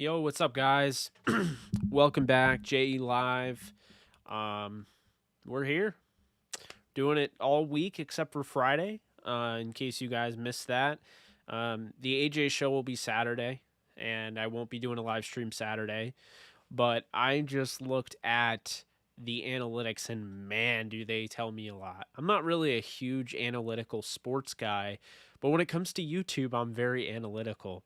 Yo, what's up, guys? Welcome back, JE Live. Um, we're here doing it all week except for Friday. In case you guys missed that, the AJ show will be Saturday, and I won't be doing a live stream Saturday. But I just looked at the analytics, and man, do they tell me a lot. I'm not really a huge analytical sports guy, but when it comes to YouTube, I'm very analytical.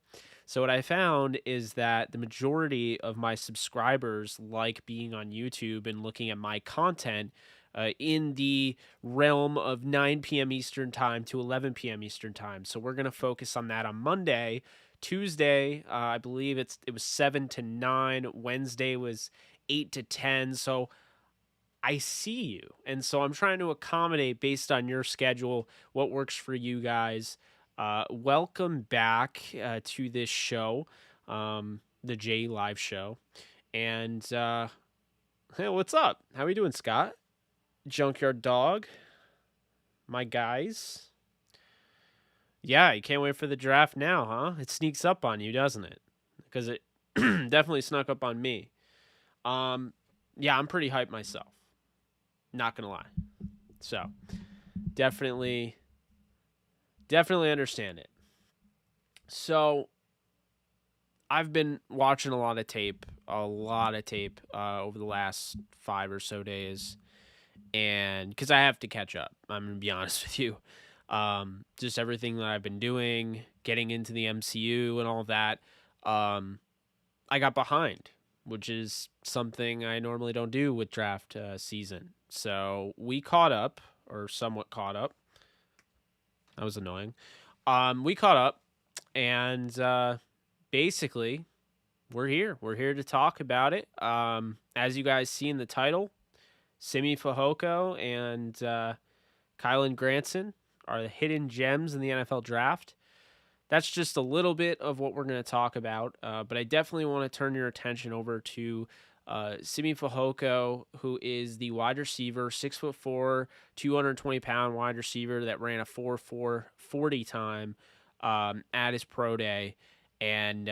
So what I found is that the majority of my subscribers like being on YouTube and looking at my content in the realm of 9 p.m. Eastern time to 11 p.m. Eastern time. So we're going to focus on that on Monday. Tuesday, I believe it was 7 to 9. Wednesday was 8 to 10. So I see you. And so I'm trying to accommodate based on your schedule what works for you guys. Welcome back to this show, the J Live show. And hey, what's up? How we doing, Scott? Junkyard Dog, my guys. Yeah, you can't wait for the draft now, huh? It sneaks up on you, doesn't it? Because it definitely snuck up on me. Yeah, I'm pretty hyped myself. Not gonna lie. So definitely understand it. So I've been watching a lot of tape over the last 5 or so days, and because I have to catch up, I'm gonna be honest with you. Just everything that I've been doing, getting into the MCU and all of that. I got behind, which is something I normally don't do with draft season. So we caught up, or somewhat caught up. That was annoying. We caught up, and basically, we're here. We're here to talk about it. As you guys see in the title, Simi Fehoko and Kylen Granson are the hidden gems in the NFL draft. That's just a little bit of what we're going to talk about, but I definitely want to turn your attention over to Simi Fehoko, who is the wide receiver, 6'4", 220-pound wide receiver that ran a 4.4 40 time at his pro day, and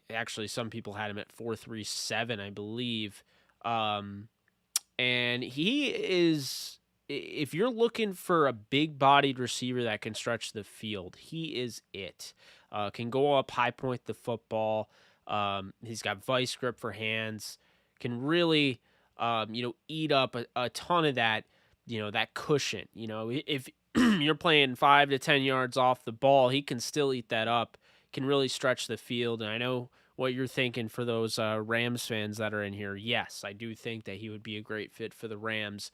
actually some people had him at 4.37, I believe. And he is, if you're looking for a big-bodied receiver that can stretch the field, he is it. Can go up, high point the football. He's got vice grip for hands. Can really, eat up a ton of that, that cushion. If you're playing 5 to 10 yards off the ball, he can still eat that up. Can really stretch the field. And I know what you're thinking for those Rams fans that are in here. Yes, I do think that he would be a great fit for the Rams.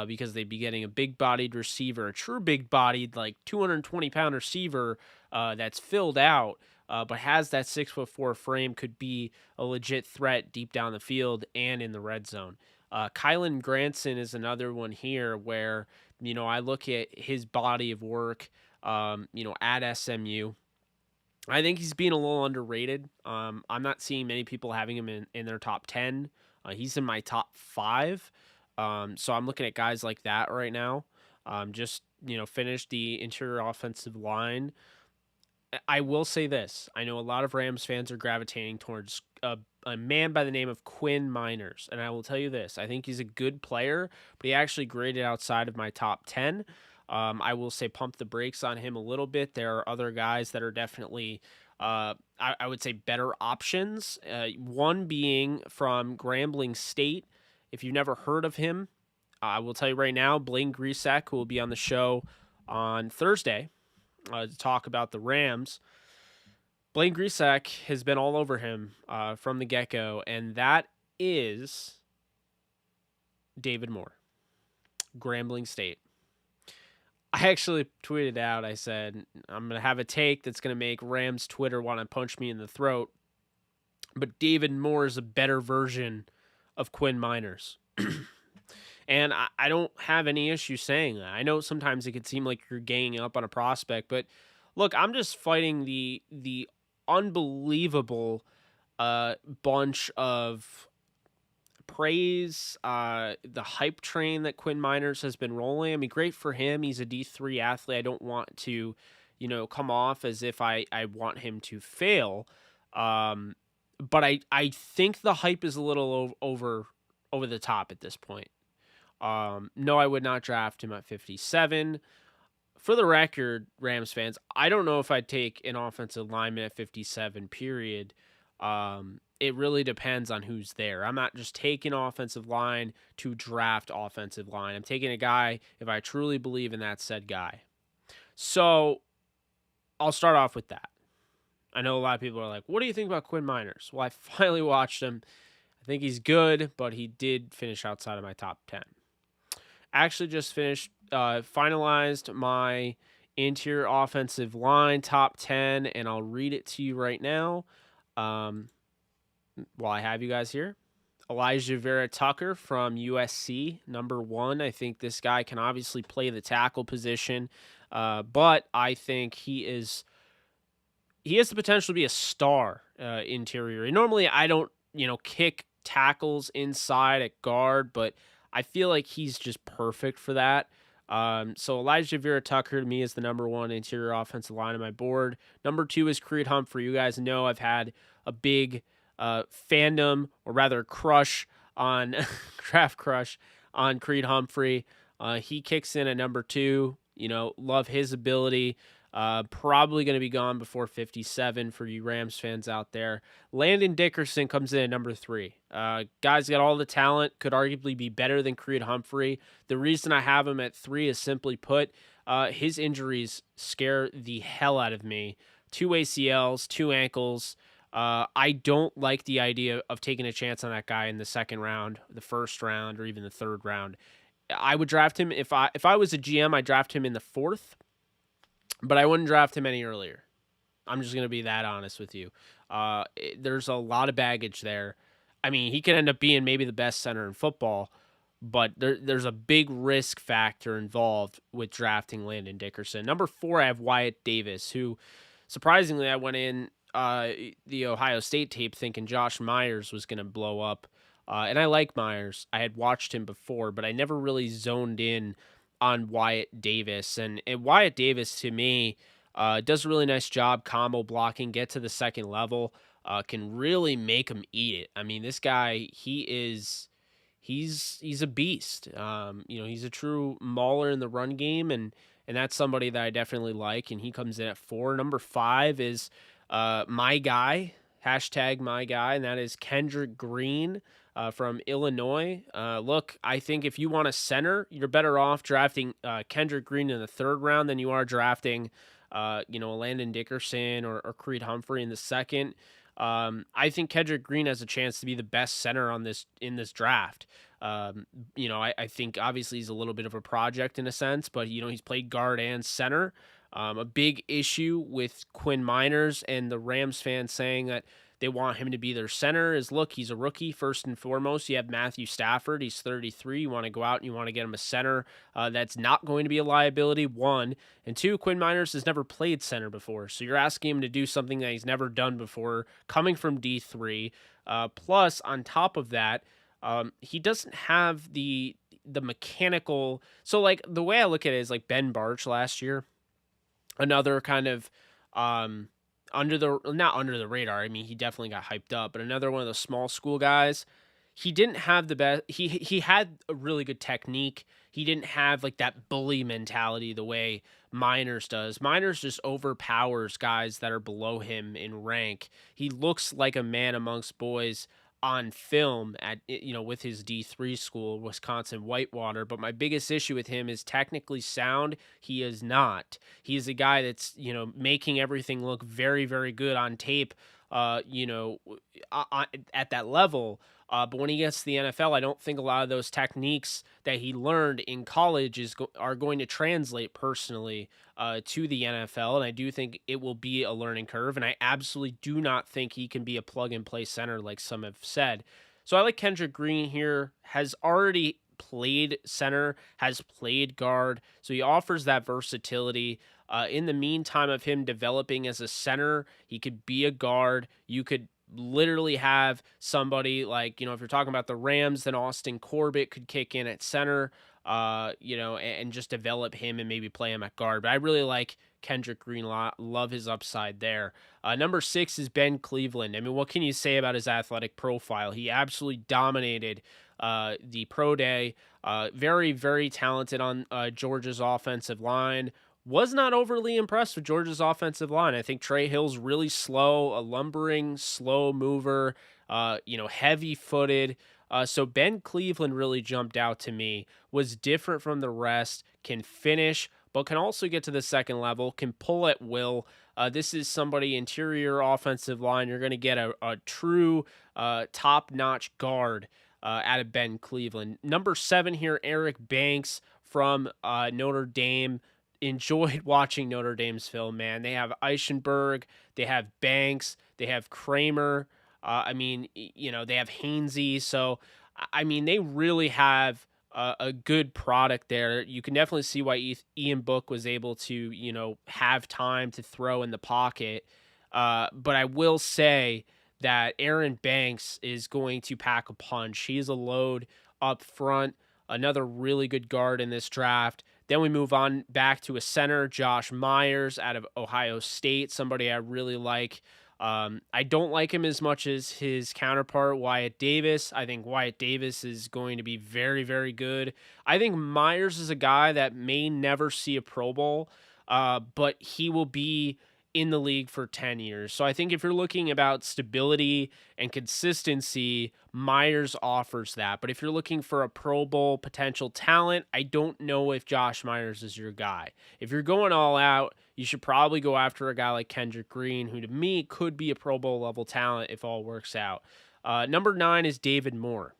Because they'd be getting a big-bodied receiver, a true big-bodied, like 220-pound receiver that's filled out, but has that 6'4" frame, could be a legit threat deep down the field and in the red zone. Kylen Granson is another one here where, I look at his body of work, at SMU. I think he's being a little underrated. I'm not seeing many people having him in their top 10. He's in my top 5. So I'm looking at guys like that right now. Just, finish the interior offensive line. I will say this. I know a lot of Rams fans are gravitating towards a man by the name of Quinn Miners. And I will tell you this. I think he's a good player, but he actually graded outside of my top 10. I will say pump the brakes on him a little bit. There are other guys that are definitely, I would say, better options. One being from Grambling State. If you've never heard of him, I will tell you right now, Blaine Grisak, who will be on the show on Thursday to talk about the Rams. Blaine Grisak has been all over him from the get-go, and that is David Moore, Grambling State. I actually tweeted out, I said, I'm going to have a take that's going to make Rams Twitter want to punch me in the throat, but David Moore is a better version of Quinn Miners. And I don't have any issue saying that. I know sometimes it could seem like you're ganging up on a prospect, but look, I'm just fighting the unbelievable bunch of praise, the hype train that Quinn Miners has been rolling. I mean, great for him. He's a D3 athlete. I don't want to, come off as if I want him to fail. but I think the hype is a little over the top at this point. No, I would not draft him at 57. For the record, Rams fans, I don't know if I'd take an offensive lineman at 57, period. It really depends on who's there. I'm not just taking offensive line to draft offensive line. I'm taking a guy if I truly believe in that said guy. So I'll start off with that. I know a lot of people are like, what do you think about Quinn Miners? Well, I finally watched him. I think he's good, but he did finish outside of my top 10. Actually just finalized my interior offensive line top 10, and I'll read it to you right now while I have you guys here. Elijah Vera-Tucker from USC, number 1. I think this guy can obviously play the tackle position, but I think he has the potential to be a star interior. And normally I don't, kick tackles inside at guard, but I feel like he's just perfect for that. So Elijah Vera-Tucker to me is the number 1 interior offensive line on my board. Number 2 is Creed Humphrey. You guys know I've had a big fandom, or rather crush on draft crush on Creed Humphrey. He kicks in at number 2. Love his ability. Probably going to be gone before 57 for you Rams fans out there. Landon Dickerson comes in at number 3. Guy's got all the talent, could arguably be better than Creed Humphrey. The reason I have him at 3 is simply put, his injuries scare the hell out of me. 2 ACLs, 2 ankles. I don't like the idea of taking a chance on that guy in the second round, the first round, or even the third round. I would draft him if I was a GM. I'd draft him in the 4th. But I wouldn't draft him any earlier. I'm just going to be that honest with you. There's a lot of baggage there. I mean, he could end up being maybe the best center in football, but there's a big risk factor involved with drafting Landon Dickerson. Number 4, I have Wyatt Davis, who, surprisingly, I went in the Ohio State tape thinking Josh Myers was going to blow up. And I like Myers. I had watched him before, but I never really zoned in on Wyatt Davis. And Wyatt Davis, to me, does a really nice job combo blocking, get to the second level, can really make him eat it. I mean, this guy, he's a beast. He's a true mauler in the run game, and that's somebody that I definitely like, and he comes in at 4. Number 5 is my guy, hashtag my guy, and that is Kendrick Green. From Illinois. Look, I think if you want a center, you're better off drafting Kendrick Green in the 3rd round than you are drafting, Landon Dickerson or Creed Humphrey in the 2nd. I think Kendrick Green has a chance to be the best center in this draft. I think obviously he's a little bit of a project in a sense, but he's played guard and center. A big issue with Quinn Miners and the Rams fans saying that they want him to be their center is, look, he's a rookie first and foremost. You have Matthew Stafford. He's 33. You want to go out and you want to get him a center that's not going to be a liability, 1. And 2, Quinn Miners has never played center before. So you're asking him to do something that he's never done before, coming from D3. Plus, on top of that, he doesn't have the mechanical. So, like, the way I look at it is like Ben Barch last year. Another kind of not under the radar. I mean, he definitely got hyped up, but another one of the small school guys. He didn't have the best. He had a really good technique. He didn't have like that bully mentality the way Miners does. Miners just overpowers guys that are below him in rank. He looks like a man amongst boys on film at with his D3 school, Wisconsin Whitewater. But my biggest issue with him is technically sound. He is not. He is a guy that's making everything look very, very good on tape. At that level. But when he gets to the NFL, I don't think a lot of those techniques that he learned in college are going to translate personally to the NFL. And I do think it will be a learning curve. And I absolutely do not think he can be a plug-and-play center like some have said. So I like Kendrick Green here, has already played center, has played guard. So he offers that versatility. In the meantime of him developing as a center, he could be a guard. You could literally have somebody like, if you're talking about the Rams, then Austin Corbett could kick in at center. and just develop him and maybe play him at guard. But I really like Kendrick Green. Love his upside there. Number 6 is Ben Cleveland. I mean, what can you say about his athletic profile? He absolutely dominated the pro day. Very, very talented on Georgia's offensive line. Was not overly impressed with Georgia's offensive line. I think Trey Hill's really slow, a lumbering, slow mover, heavy footed. So Ben Cleveland really jumped out to me, was different from the rest, can finish, but can also get to the second level, can pull at will. This is somebody interior offensive line. You're going to get a true top-notch guard out of Ben Cleveland. Number 7 here, Eric Banks from Notre Dame. Enjoyed watching Notre Dame's film, man. They have Eichenberg, they have Banks, they have Kramer. They have Hainsey. So, I mean, they really have a good product there. You can definitely see why Ian Book was able to, have time to throw in the pocket. But I will say that Aaron Banks is going to pack a punch. He's a load up front. Another really good guard in this draft. Then we move on back to a center, Josh Myers out of Ohio State, somebody I really like. I don't like him as much as his counterpart, Wyatt Davis. I think Wyatt Davis is going to be very, very good. I think Myers is a guy that may never see a Pro Bowl, but he will be in the league for 10 years. So I think if you're looking about stability and consistency, Myers offers that. But if you're looking for a Pro Bowl potential talent, I don't know if Josh Myers is your guy. If you're going all out, you should probably go after a guy like Kendrick Green, who to me could be a Pro Bowl level talent if all works out. Number 9 is David Moore.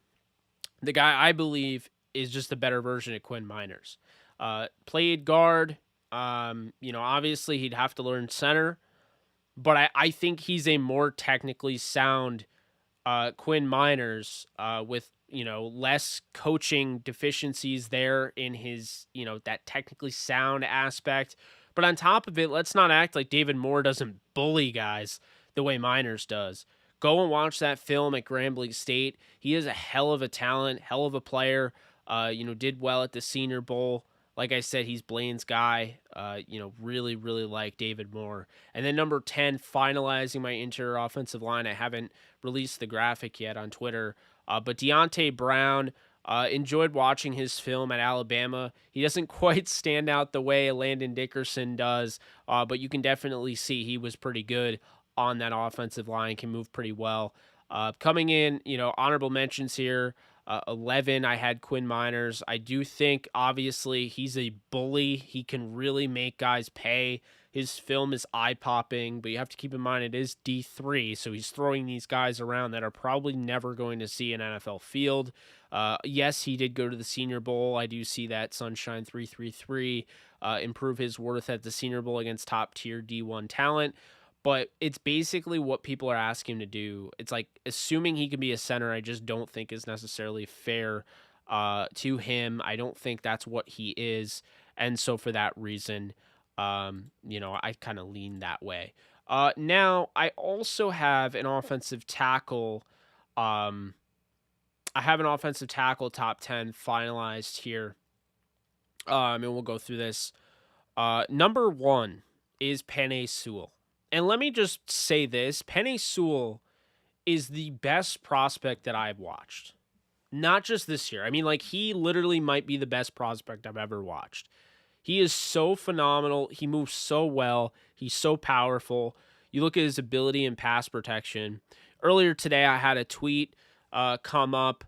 The guy I believe is just a better version of Quinn Miners. Played guard. Obviously he'd have to learn center, but I think he's a more technically sound Quinn Miners with, less coaching deficiencies there in his, that technically sound aspect. But on top of it, let's not act like David Moore doesn't bully guys the way Miners does. Go and watch that film at Grambling State. He is a hell of a talent, hell of a player, did well at the Senior Bowl. Like I said, he's Blaine's guy. Really, really like David Moore. And then number 10, finalizing my interior offensive line. I haven't released the graphic yet on Twitter. But Deontay Brown, enjoyed watching his film at Alabama. He doesn't quite stand out the way Landon Dickerson does, but you can definitely see he was pretty good on that offensive line, can move pretty well. Coming in, honorable mentions here. 11, I had Quinn Miners. I do think, obviously, he's a bully. He can really make guys pay. His film is eye-popping, but you have to keep in mind it is D3, so he's throwing these guys around that are probably never going to see an NFL field. Yes, he did go to the Senior Bowl. I do see that Sunshine 333 improve his worth at the Senior Bowl against top-tier D1 talent. But it's basically what people are asking him to do. It's like assuming he can be a center, I just don't think is necessarily fair to him. I don't think that's what he is. And so for that reason, I kind of lean that way. Now, I also have an offensive tackle. I have an offensive tackle top 10 finalized here. And we'll go through this. Number 1 is Penei Sewell. And let me just say this, Penei Sewell is the best prospect that I've watched. Not just this year. I mean, he literally might be the best prospect I've ever watched. He is so phenomenal. He moves so well. He's so powerful. You look at his ability in pass protection. Earlier today, I had a tweet come up.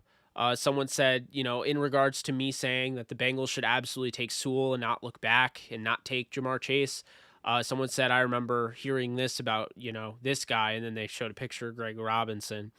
Someone said, in regards to me saying that the Bengals should absolutely take Sewell and not look back and not take Jamar Chase. Someone said, I remember hearing this about, this guy, and then they showed a picture of Greg Robinson.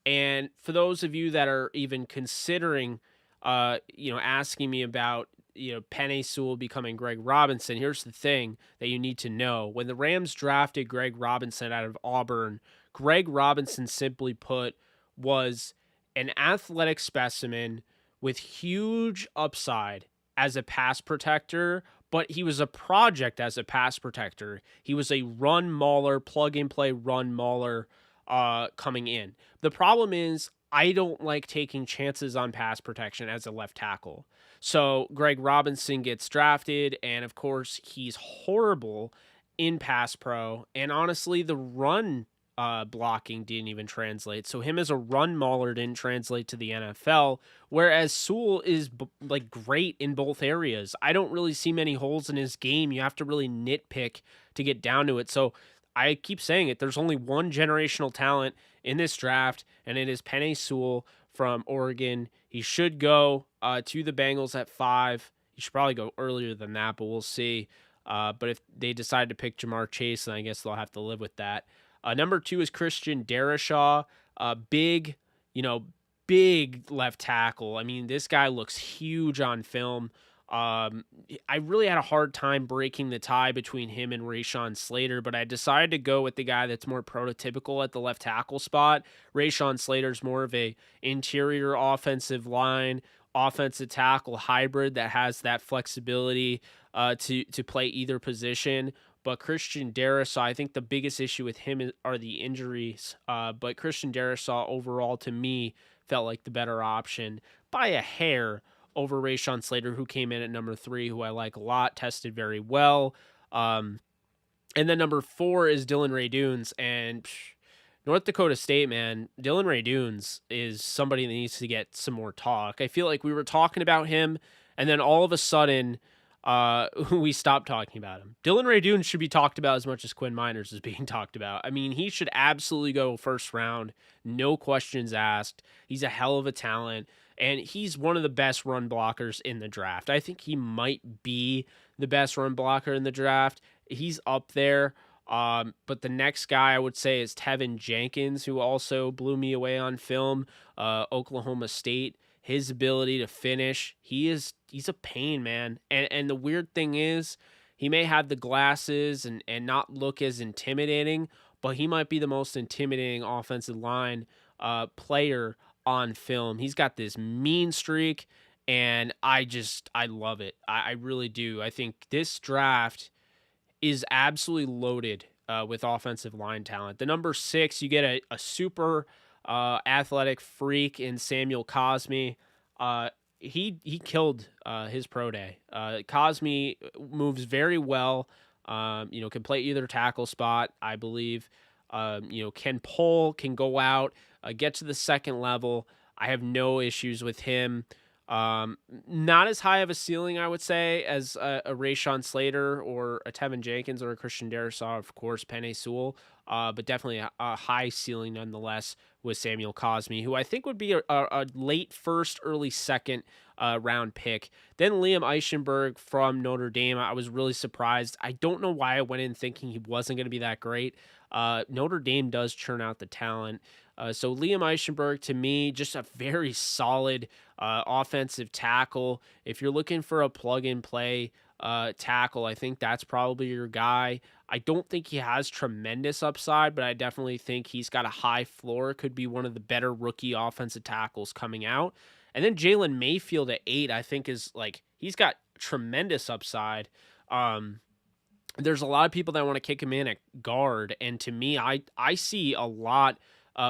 And for those of you that are even considering, asking me about, Penei Sewell becoming Greg Robinson, here's the thing that you need to know. When the Rams drafted Greg Robinson out of Auburn, Greg Robinson, simply put, was an athletic specimen with huge upside as a pass protector, but he was a project as a pass protector. He was a run mauler, plug-and-play run mauler coming in. The problem is, I don't like taking chances on pass protection as a left tackle. So Greg Robinson gets drafted, and of course, he's horrible in pass pro. And honestly, the run blocking didn't even translate. So him as a run mauler didn't translate to the NFL. Whereas Sewell is like great in both areas. I don't really see many holes in his game. You have to really nitpick to get down to it. So I keep saying it. There's only one generational talent in this draft, and it is Penei Sewell from Oregon. He should go to the Bengals at 5. He should probably go earlier than that, but we'll see. But if they decide to pick Jamar Chase, then I guess they'll have to live with that. Number 2 is Christian Darrisaw. Big, big left tackle. I mean, this guy looks huge on film. I really had a hard time breaking the tie between him and Rashawn Slater, but I decided to go with the guy that's more prototypical at the left tackle spot. Rashawn Slater's more of a interior offensive line, offensive tackle hybrid that has that flexibility to play either position. But Christian Darrisaw, I think the biggest issue with him are the injuries. But Christian Darrisaw overall, to me, felt like the better option by a hair over Rashawn Slater, who came in at number 3, who I like a lot, tested very well. And then number 4 is Dylan Ray-Dunes. And North Dakota State, man, Dylan Ray-Dunes is somebody that needs to get some more talk. I feel like we were talking about him, and then all of a sudden, we stopped talking about him. Dylan Ray-Dunes should be talked about as much as Quinn Miners is being talked about. I mean, he should absolutely go first round, no questions asked. He's a hell of a talent, and he's one of the best run blockers in the draft. I think he might be the best run blocker in the draft. He's up there. But the next guy I would say is Tevin Jenkins, who also blew me away on film. Oklahoma State. His ability to finish, he's a pain, man. And the weird thing is, he may have the glasses and not look as intimidating, but he might be the most intimidating offensive line player on film. He's got this mean streak, and I love it. I really do. I think this draft is absolutely loaded with offensive line talent. The number 6, you get a super athletic freak in Samuel Cosmi. He killed his pro day. Cosmi moves very well. Can play either tackle spot, I believe. Can pull, can go out, get to the second level. I have no issues with him. Not as high of a ceiling, I would say, as a Rashawn Slater or a Tevin Jenkins or a Christian Darrisaw, of course, Penei Sewell, but definitely a high ceiling nonetheless with Samuel Cosmi, who I think would be a late first, early second round pick. Then Liam Eichenberg from Notre Dame. I was really surprised. I don't know why I went in thinking he wasn't going to be that great. Notre Dame does churn out the talent. So Liam Eichenberg, to me, just a very solid offensive tackle. If you're looking for a plug-and-play tackle, I think that's probably your guy. I don't think he has tremendous upside, but I definitely think he's got a high floor. Could be one of the better rookie offensive tackles coming out. And then Jalen Mayfield at 8, I think he's got tremendous upside. There's a lot of people that want to kick him in at guard, and to me, I see a lot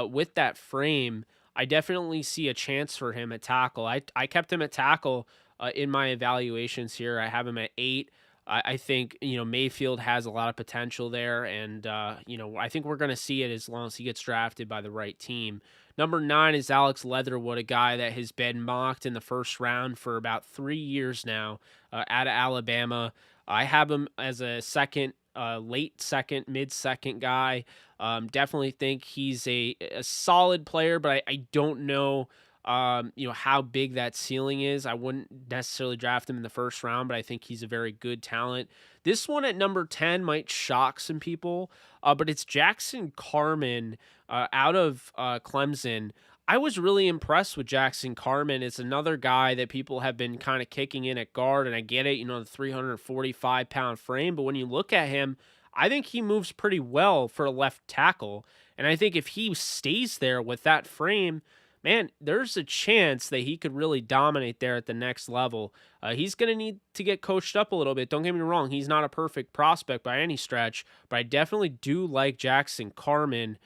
with that frame. I definitely see a chance for him at tackle. I kept him at tackle in my evaluations here. I have him at 8. I think, Mayfield has a lot of potential there, and, I think we're going to see it as long as he gets drafted by the right team. Number 9 is Alex Leatherwood, a guy that has been mocked in the first round for about 3 years now out of Alabama. I have him as a second, late second, mid-second guy. Definitely think he's a solid player, but I don't know how big that ceiling is. I wouldn't necessarily draft him in the first round, but I think he's a very good talent. This one at number 10 might shock some people, but it's Jackson Carman out of Clemson. I was really impressed with Jackson Carman. It's another guy that people have been kind of kicking in at guard, and I get it, the 345-pound frame, but when you look at him, I think he moves pretty well for a left tackle, and I think if he stays there with that frame, man, there's a chance that he could really dominate there at the next level. He's going to need to get coached up a little bit. Don't get me wrong. He's not a perfect prospect by any stretch, but I definitely do like Jackson Carman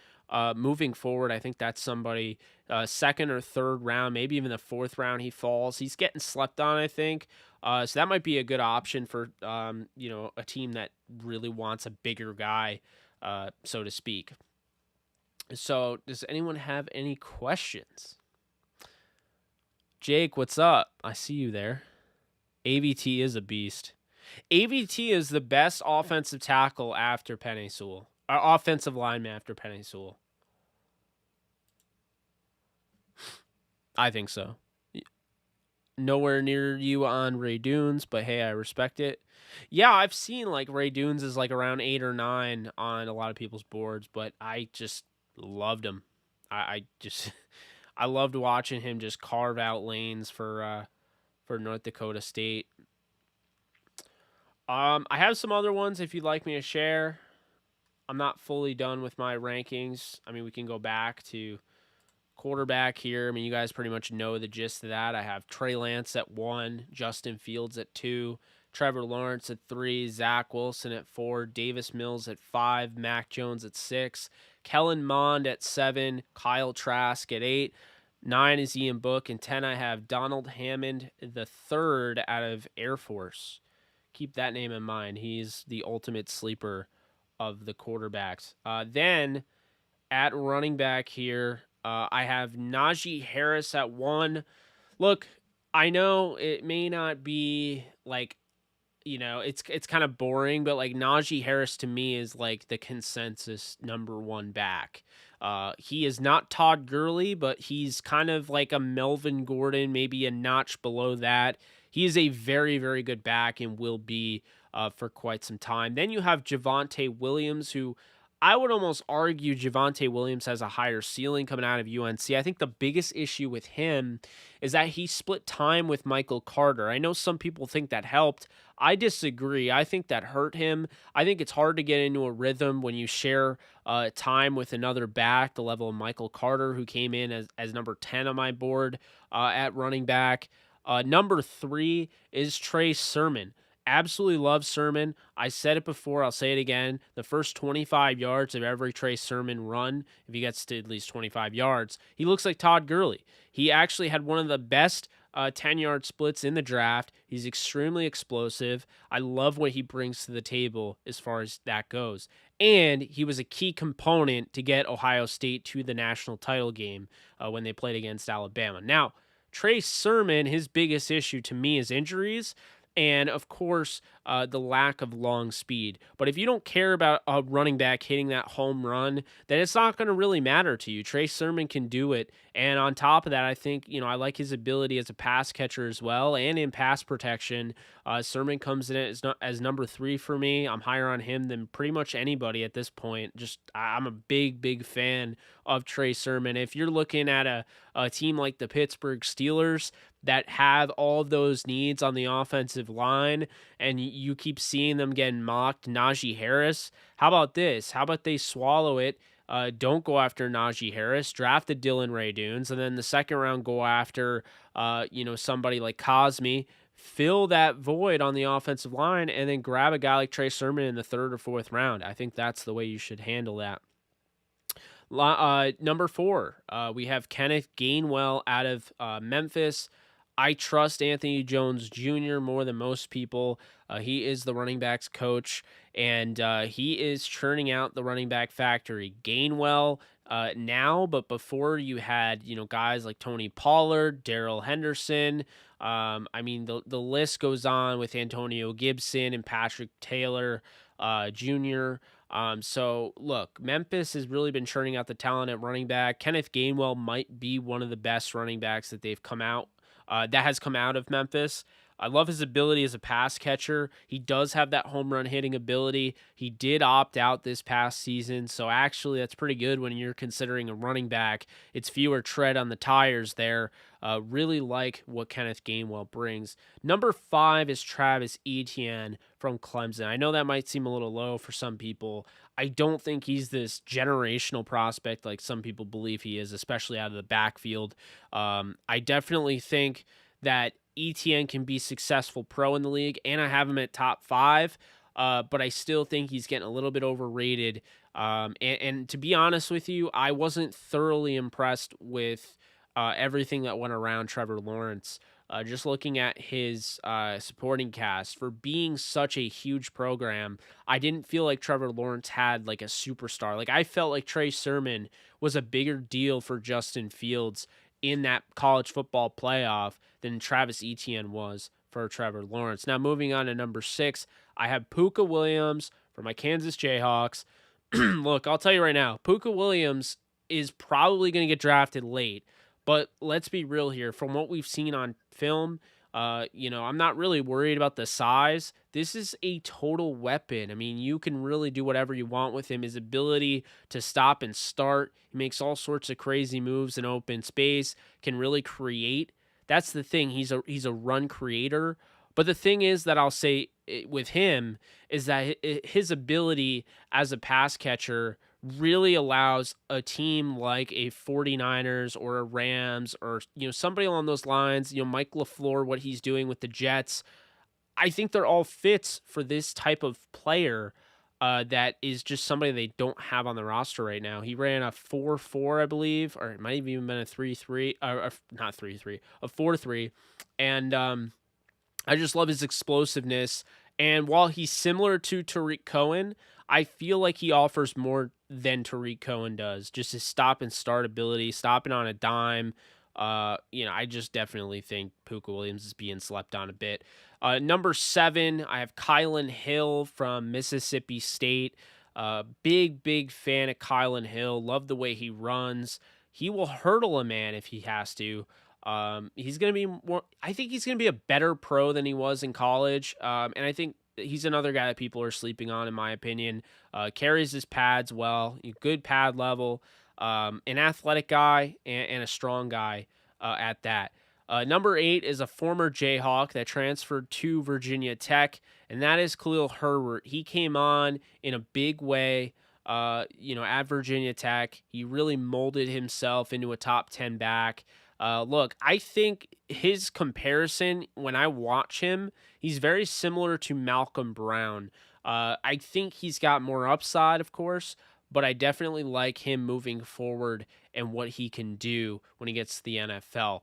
moving forward, I think that's somebody second or third round, maybe even the fourth round he falls. He's getting slept on, I think. So that might be a good option for a team that really wants a bigger guy, so to speak. So does anyone have any questions? Jake, what's up? I see you there. AVT is a beast. AVT is the best offensive tackle after Penei Sewell. Offensive lineman after Penei Sewell. I think so. Nowhere near you on Ray Dunes, but hey, I respect it. Yeah, I've seen like Ray Dunes is like around 8 or 9 on a lot of people's boards, but I just loved him. I just I loved watching him just carve out lanes for North Dakota State. I have some other ones if you'd like me to share. I'm not fully done with my rankings. I mean, we can go back to quarterback here. I mean, you guys pretty much know the gist of that. I have Trey Lance at 1, Justin Fields at 2, Trevor Lawrence at 3, Zach Wilson at 4, Davis Mills at 5, Mac Jones at 6, Kellen Mond at 7, Kyle Trask at 8, 9 is Ian Book, and 10 I have Donald Hammond the third out of Air Force. Keep that name in mind. He's the ultimate sleeper of the quarterbacks. Then at running back here, I have Najee Harris at 1. Look, I know it may not be like, it's kind of boring, but like Najee Harris to me is like the consensus number 1 back. He is not Todd Gurley, but he's kind of like a Melvin Gordon, maybe a notch below that. He is a very, very good back and will be for quite some time. Then you have Javonte Williams, who I would almost argue Javonte Williams has a higher ceiling coming out of UNC. I think the biggest issue with him is that he split time with Michael Carter. I know some people think that helped. I disagree. I think that hurt him. I think it's hard to get into a rhythm when you share time with another back, the level of Michael Carter, who came in as number 10 on my board at running back. Number 3 is Trey Sermon. Absolutely love Sermon. I said it before. I'll say it again. The first 25 yards of every Trey Sermon run, if he gets to at least 25 yards, he looks like Todd Gurley. He actually had one of the best 10-yard splits in the draft. He's extremely explosive. I love what he brings to the table as far as that goes. And he was a key component to get Ohio State to the national title game when they played against Alabama. Now, Trey Sermon, his biggest issue to me is injuries. And, of course, the lack of long speed. But if you don't care about a running back hitting that home run, then it's not going to really matter to you. Trey Sermon can do it. And on top of that, I think, I like his ability as a pass catcher as well and in pass protection. Sermon comes in as number 3 for me. I'm higher on him than pretty much anybody at this point. I'm a big, big fan of Trey Sermon. If you're looking at a team like the Pittsburgh Steelers that have all of those needs on the offensive line, and you keep seeing them getting mocked, Najee Harris, how about this? How about they swallow it? Don't go after Najee Harris, draft the Dylan Ray Dunes, and then the second round go after, somebody like Cosme, fill that void on the offensive line, and then grab a guy like Trey Sermon in the 3rd or 4th round. I think that's the way you should handle that. Number 4, we have Kenneth Gainwell out of Memphis. I trust Anthony Jones Jr. more than most people. He is the running backs coach, and he is churning out the running back factory. Gainwell now, but before you had guys like Tony Pollard, Darrell Henderson. The list goes on with Antonio Gibson and Patrick Taylor Jr. So look, Memphis has really been churning out the talent at running back. Kenneth Gainwell might be one of the best running backs that has come out of Memphis. I love his ability as a pass catcher. He does have that home run hitting ability. He did opt out this past season, so actually that's pretty good when you're considering a running back. It's fewer tread on the tires there. Really like what Kenneth Gainwell brings. Number 5 is Travis Etienne from Clemson. I know that might seem a little low for some people. I don't think he's this generational prospect like some people believe he is, especially out of the backfield. I definitely think that Etienne can be successful pro in the league, and I have him at top 5. but I still think he's getting a little bit overrated. And to be honest with you, I wasn't thoroughly impressed with everything that went around Trevor Lawrence. Just looking at his supporting cast for being such a huge program, I didn't feel like Trevor Lawrence had like a superstar. Like I felt like Trey Sermon was a bigger deal for Justin Fields in that college football playoff than Travis Etienne was for Trevor Lawrence. Now moving on to number 6, I have Puka Williams for my Kansas Jayhawks. Look, I'll tell you right now, Puka Williams is probably going to get drafted late. But let's be real here. From what we've seen on film, I'm not really worried about the size. This is a total weapon. I mean, you can really do whatever you want with him. His ability to stop and start, he makes all sorts of crazy moves in open space, can really create. That's the thing. He's a run creator. But the thing is that I'll say with him is that his ability as a pass catcher really allows a team like a 49ers or a Rams or somebody along those lines, Mike LaFleur, what he's doing with the Jets. I think they're all fits for this type of player that is just somebody they don't have on the roster right now. He ran a 4.4, I believe, or it might have even been a 3.3, not 3.3, a 4.3. And I just love his explosiveness. And while he's similar to Tariq Cohen, I feel like he offers more than Tariq Cohen does. Just his stop and start ability, stopping on a dime. I just definitely think Puka Williams is being slept on a bit. Number 7, I have Kylen Hill from Mississippi State. Big fan of Kylen Hill. Love the way he runs. He will hurdle a man if he has to. He's going to be more, I think he's going to be a better pro than he was in college. And I think he's another guy that people are sleeping on, in my opinion. Carries his pads well, good pad level, an athletic guy and a strong guy at that. Number 8 is a former Jayhawk that transferred to Virginia Tech, and that is Khalil Herbert. He came on in a big way, at Virginia Tech. He really molded himself into a top 10 back. Look, I think his comparison, when I watch him, he's very similar to Malcolm Brown. I think he's got more upside, of course, but I definitely like him moving forward and what he can do when he gets to the NFL.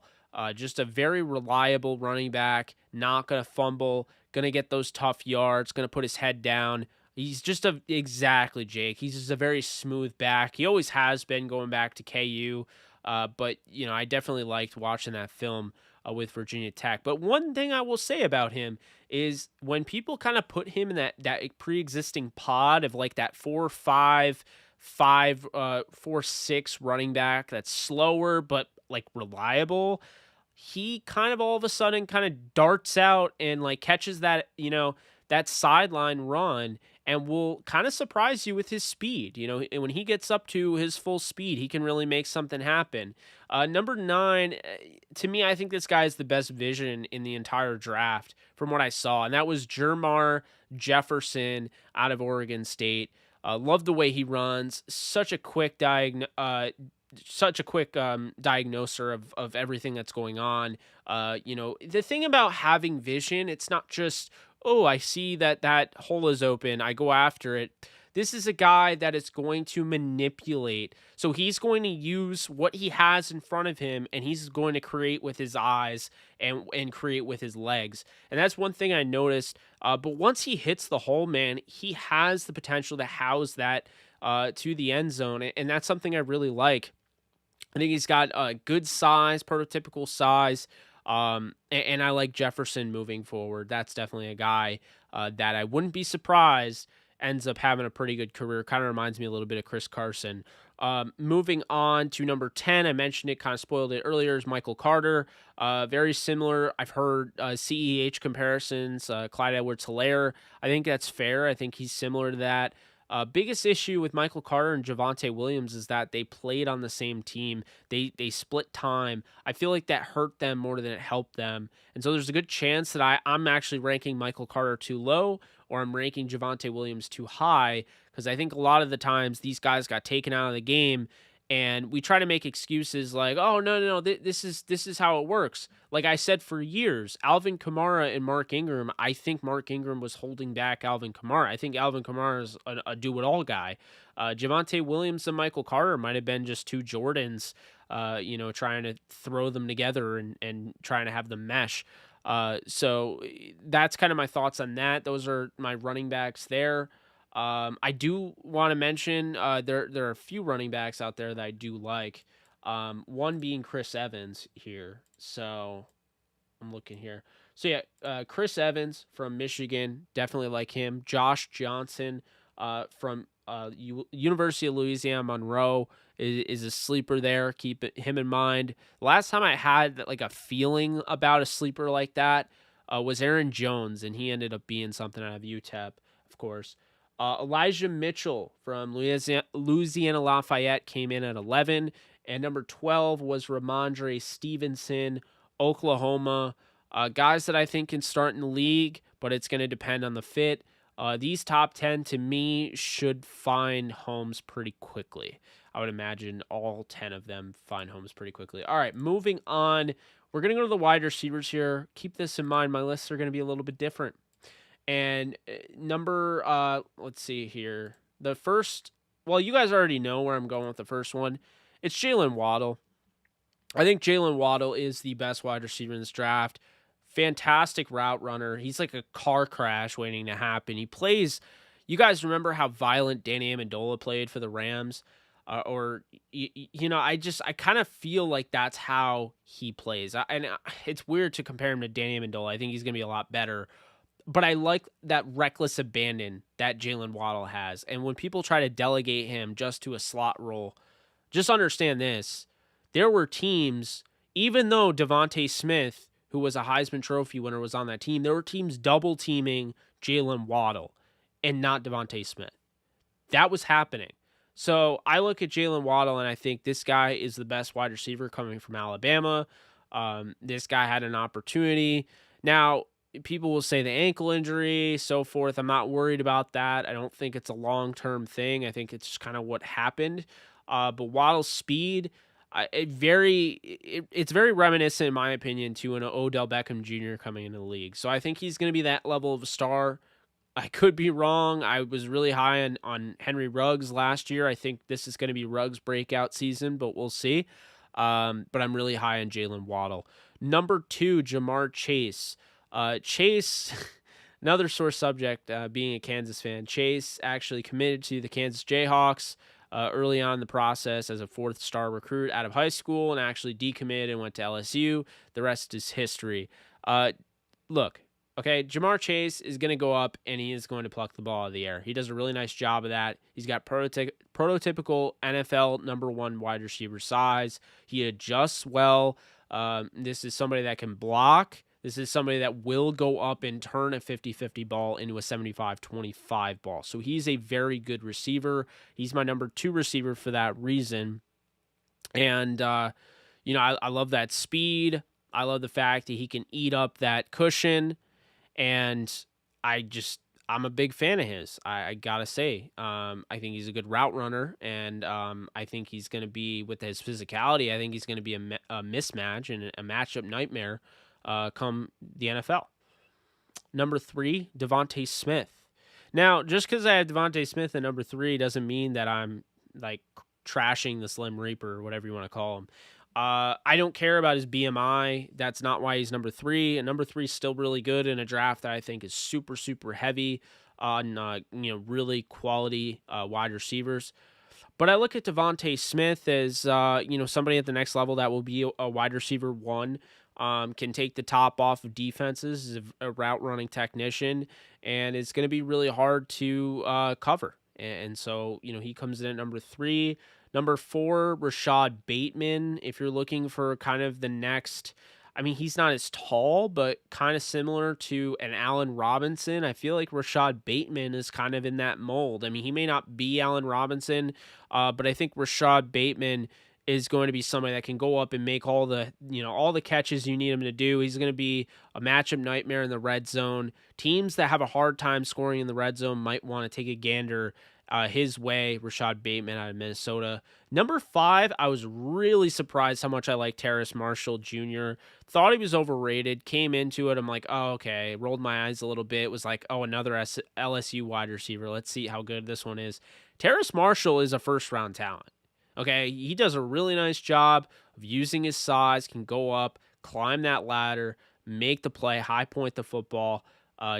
Just a very reliable running back, not going to fumble, going to get those tough yards, going to put his head down. He's just exactly, Jake. He's just a very smooth back. He always has been going back to KU. But I definitely liked watching that film with Virginia Tech. But one thing I will say about him is when people kind of put him in that pre-existing pod of like that 4.5, 4.6 running back that's slower but like reliable, he kind of all of a sudden kind of darts out and like catches that that sideline run and will kind of surprise you with his speed. When he gets up to his full speed, he can really make something happen. Number 9, to me, I think this guy is the best vision in the entire draft from what I saw, and that was Jermar Jefferson out of Oregon State. Love the way he runs. Such a quick diagnoser of everything that's going on. The thing about having vision, it's not just, oh, I see that hole is open, I go after it. This is a guy that is going to manipulate. So he's going to use what he has in front of him, and he's going to create with his eyes and create with his legs. And that's one thing I noticed. But once he hits the hole, man, he has the potential to house that to the end zone, and that's something I really like. I think he's got a good size, prototypical size. And I like Jefferson moving forward. That's definitely a guy that I wouldn't be surprised ends up having a pretty good career. Kind of reminds me a little bit of Chris Carson. Moving on to number 10, I mentioned it, kind of spoiled it earlier, is Michael Carter. Very similar. I've heard CEH comparisons, Clyde Edwards-Helaire. I think that's fair. I think he's similar to that. Biggest issue with Michael Carter and Javonte Williams is that they played on the same team. They split time. I feel like that hurt them more than it helped them. And so there's a good chance that I'm actually ranking Michael Carter too low, or I'm ranking Javonte Williams too high, because I think a lot of the times these guys got taken out of the game And we try to make excuses like, "Oh, no, this is how it works." Like I said for years, Alvin Kamara and Mark Ingram, I think Mark Ingram was holding back Alvin Kamara. I think Alvin Kamara is a do-it-all guy. Javonte Williams and Michael Carter might have been just two Jordans, trying to throw them together and trying to have them mesh. So that's kind of my thoughts on that. Those are my running backs there. I do want to mention there are a few running backs out there that I do like. One being Chris Evans here. So I'm looking here. So yeah, Chris Evans from Michigan, definitely like him. Josh Johnson from University of Louisiana Monroe is a sleeper there. Keep him in mind. Last time I had like a feeling about a sleeper like that was Aaron Jones, and he ended up being something out of UTEP, of course. Elijah Mitchell from Louisiana Lafayette came in at 11, and number 12 was Ramondre Stevenson, Oklahoma. Guys that I think can start in the league, but it's going to depend on the fit. These top 10 to me should find homes pretty quickly. I would imagine all 10 of them find homes pretty quickly. All right, moving on. We're going to go to the wide receivers here. Keep this in mind. My lists are going to be a little bit different. And let's see here. The first, well, you guys already know where I'm going with the first one. It's Jalen Waddle. I think Jalen Waddle is the best wide receiver in this draft. Fantastic route runner. He's like a car crash waiting to happen. He plays, you guys remember how violent Danny Amendola played for the Rams? I kind of feel like that's how he plays. And it's weird to compare him to Danny Amendola. I think he's going to be a lot better. But I like that reckless abandon that Jalen Waddle has. And when people try to delegate him just to a slot role, just understand this. There were teams, even though Devontae Smith, who was a Heisman Trophy winner, was on that team, there were teams double teaming Jalen Waddle and not Devontae Smith. That was happening. So I look at Jalen Waddle and I think this guy is the best wide receiver coming from Alabama. This guy had an opportunity. Now, people will say the ankle injury, so forth. I'm not worried about that. I don't think it's a long-term thing. I think it's just kind of what happened. But Waddle's speed, it's very reminiscent, in my opinion, to an Odell Beckham Jr. coming into the league. So I think he's going to be that level of a star. I could be wrong. I was really high on Henry Ruggs last year. I think this is going to be Ruggs' breakout season, but we'll see. But I'm really high on Jalen Waddle. Number 2, Jamar Chase. Chase, another sore subject, being a Kansas fan. Chase actually committed to the Kansas Jayhawks early on in the process as a 4th-star recruit out of high school and actually decommitted and went to LSU. The rest is history. Look, okay, Jamar Chase is going to go up and he is going to pluck the ball out of the air. He does a really nice job of that. He's got prototypical NFL number 1 wide receiver size. He adjusts well. This is somebody that can block. This is somebody that will go up and turn a 50-50 ball into a 75-25 ball. So he's a very good receiver. He's my number 2 receiver for that reason. And, I love that speed. I love the fact that he can eat up that cushion. And I'm a big fan of his. I gotta say, I think he's a good route runner, and I think he's going to be, with his physicality, I think he's going to be a mismatch and a matchup nightmare come the NFL. Number 3, Devontae Smith. Now, just because I have Devontae Smith at number 3 doesn't mean that I'm like trashing the Slim Reaper or whatever you want to call him. I don't care about his BMI. That's not why he's number 3. And number 3 is still really good in a draft that I think is super, super heavy on really quality wide receivers. But I look at Devontae Smith as somebody at the next level that will be a wide receiver 1. Can take the top off of defenses, is a route running technician, and it's going to be really hard to cover. And so, he comes in at number 3. Number 4, Rashad Bateman. If you're looking for kind of the next, he's not as tall, but kind of similar to an Allen Robinson. I feel like Rashad Bateman is kind of in that mold. He may not be Allen Robinson, but I think Rashad Bateman is going to be somebody that can go up and make all the catches you need him to do. He's going to be a matchup nightmare in the red zone. Teams that have a hard time scoring in the red zone might want to take a gander his way. Rashad Bateman out of Minnesota. Number 5, I was really surprised how much I like Terrace Marshall Jr. Thought he was overrated. Came into it, I'm like, oh, okay. Rolled my eyes a little bit. Was like, oh, another LSU wide receiver. Let's see how good this one is. Terrace Marshall is a first-round talent. Okay, he does a really nice job of using his size, can go up, climb that ladder, make the play, high point the football.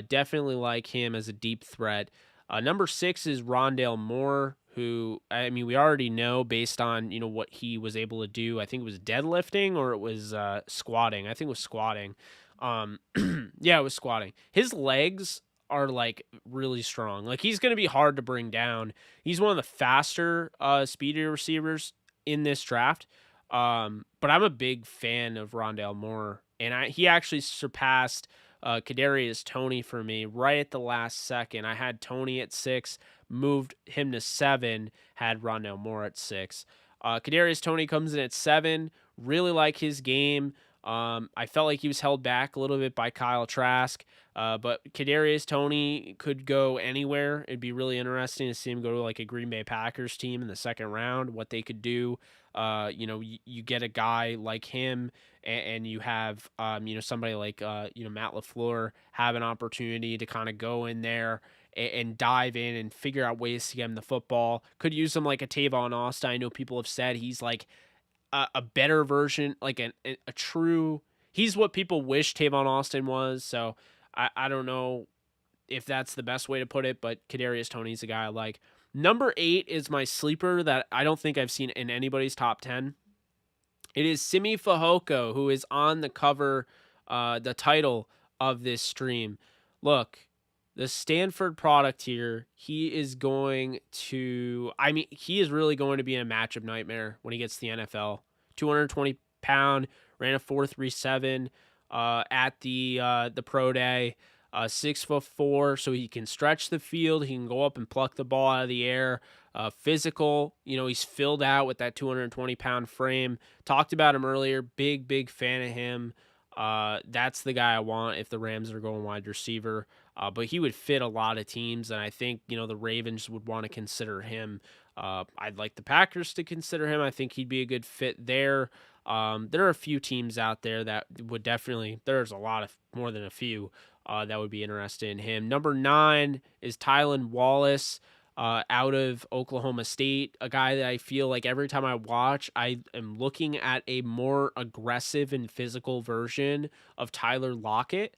Definitely like him as a deep threat. Number 6 is Rondale Moore, who, I mean, we already know based on, what he was able to do. I think it was deadlifting or it was squatting. I think it was squatting. Yeah, it was squatting. His legs are like really strong. Like he's going to be hard to bring down. He's one of the faster, speedier receivers in this draft. But I'm a big fan of Rondale Moore, and he actually surpassed Kadarius Toney for me right at the last second. I had Toney at 6, moved him to 7, had Rondale Moore at 6. Kadarius Toney comes in at 7. Really like his game. I felt like he was held back a little bit by Kyle Trask, but Kadarius Toney could go anywhere. It'd be really interesting to see him go to like a Green Bay Packers team in the second round, what they could do. You get a guy like him, and you have, somebody like, Matt LaFleur have an opportunity to kind of go in there and dive in and figure out ways to get him the football. Could use him like a Tavon Austin. I know people have said he's like a better version, like a true, he's what people wish Tavon Austin was. So I don't know if that's the best way to put it, but Kadarius Toney's a guy I like. Number 8 is my sleeper that I don't think I've seen in anybody's top 10. It is Simi Fehoko, who is on the cover, the title of this stream. Look, the Stanford product here, he is really going to be a matchup nightmare when he gets to the NFL. 220-pound, ran a 4.37 at the pro day. 6'4", so he can stretch the field. He can go up and pluck the ball out of the air. Physical, he's filled out with that 220-pound frame. Talked about him earlier. Big fan of him. That's the guy I want if the Rams are going wide receiver. But he would fit a lot of teams, and I think, the Ravens would want to consider him. I'd like the Packers to consider him. I think he'd be a good fit there. There are a few teams out there that would definitely, there's a lot of, more than a few, that would be interested in him. Number 9 is Tylan Wallace, out of Oklahoma State, a guy that I feel like every time I watch, I am looking at a more aggressive and physical version of Tyler Lockett.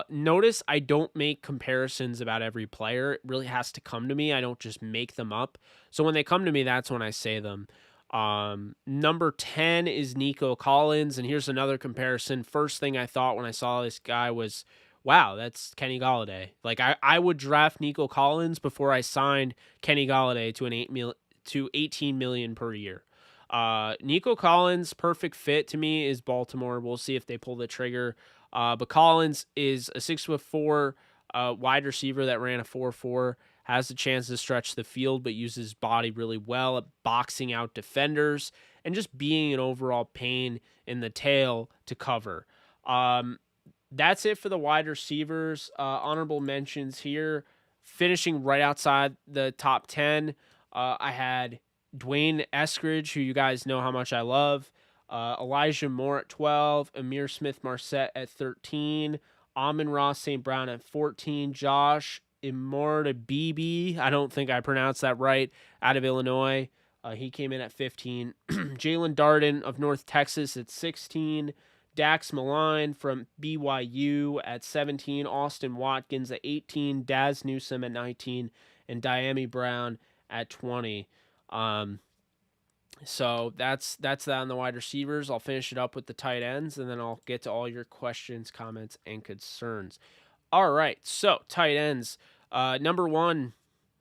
Notice I don't make comparisons about every player. It really has to come to me. I don't just make them up. So when they come to me, that's when I say them. Number 10 is Nico Collins, and here's another comparison. First thing I thought when I saw this guy was, wow, that's Kenny Golladay. Like I would draft Nico Collins before I signed Kenny Golladay to $18 million per year. Nico Collins, perfect fit to me is Baltimore. We'll see if they pull the trigger. But Collins is a 6'4" wide receiver that ran a 4.4, has the chance to stretch the field, but uses his body really well at boxing out defenders and just being an overall pain in the tail to cover. That's it for the wide receivers. Honorable mentions here, finishing right outside the top 10. I had Dwayne Eskridge, who you guys know how much I love. Elijah Moore at 12, Amir Smith-Marset at 13, Amon-Ra St. Brown at 14, Josh Imortabibi, I don't think I pronounced that right, out of Illinois. He came in at 15. Jalen Darden of North Texas at 16, Dax Maline from BYU at 17, Austin Watkins at 18, Daz Newsome at 19, and Diami Brown at 20. So that's that on the wide receivers. I'll finish it up with the tight ends, and then I'll get to all your questions, comments, and concerns. All right, so tight ends. Number 1,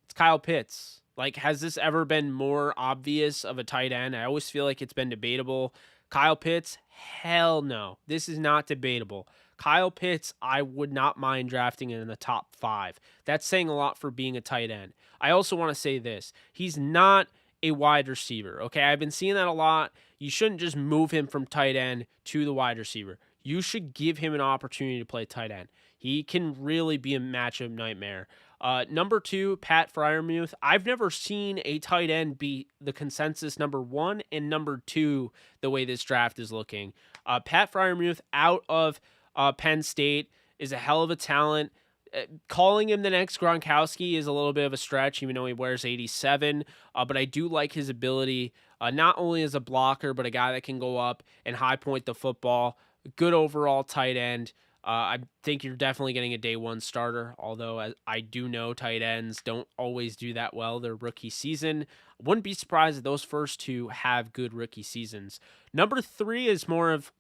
it's Kyle Pitts. Like, has this ever been more obvious of a tight end? I always feel like it's been debatable. Kyle Pitts, hell no. This is not debatable. Kyle Pitts, I would not mind drafting in the top 5. That's saying a lot for being a tight end. I also want to say this. He's not a wide receiver, okay? I've been seeing that a lot. You shouldn't just move him from tight end to the wide receiver. you should give him an opportunity to play tight end. He can really be a matchup nightmare. Number 2, Pat Freiermuth. I've never seen a tight end be the consensus number 1 and number 2 the way this draft is looking. Pat Freiermuth out of Penn State is a hell of a talent. Calling him the next Gronkowski is a little bit of a stretch, even though he wears 87. But I do like his ability, not only as a blocker, but a guy that can go up and high point the football. Good overall tight end. I think you're definitely getting a day one starter, although I do know tight ends don't always do that well their rookie season. Wouldn't be surprised if those first 2 have good rookie seasons. Number 3 is more of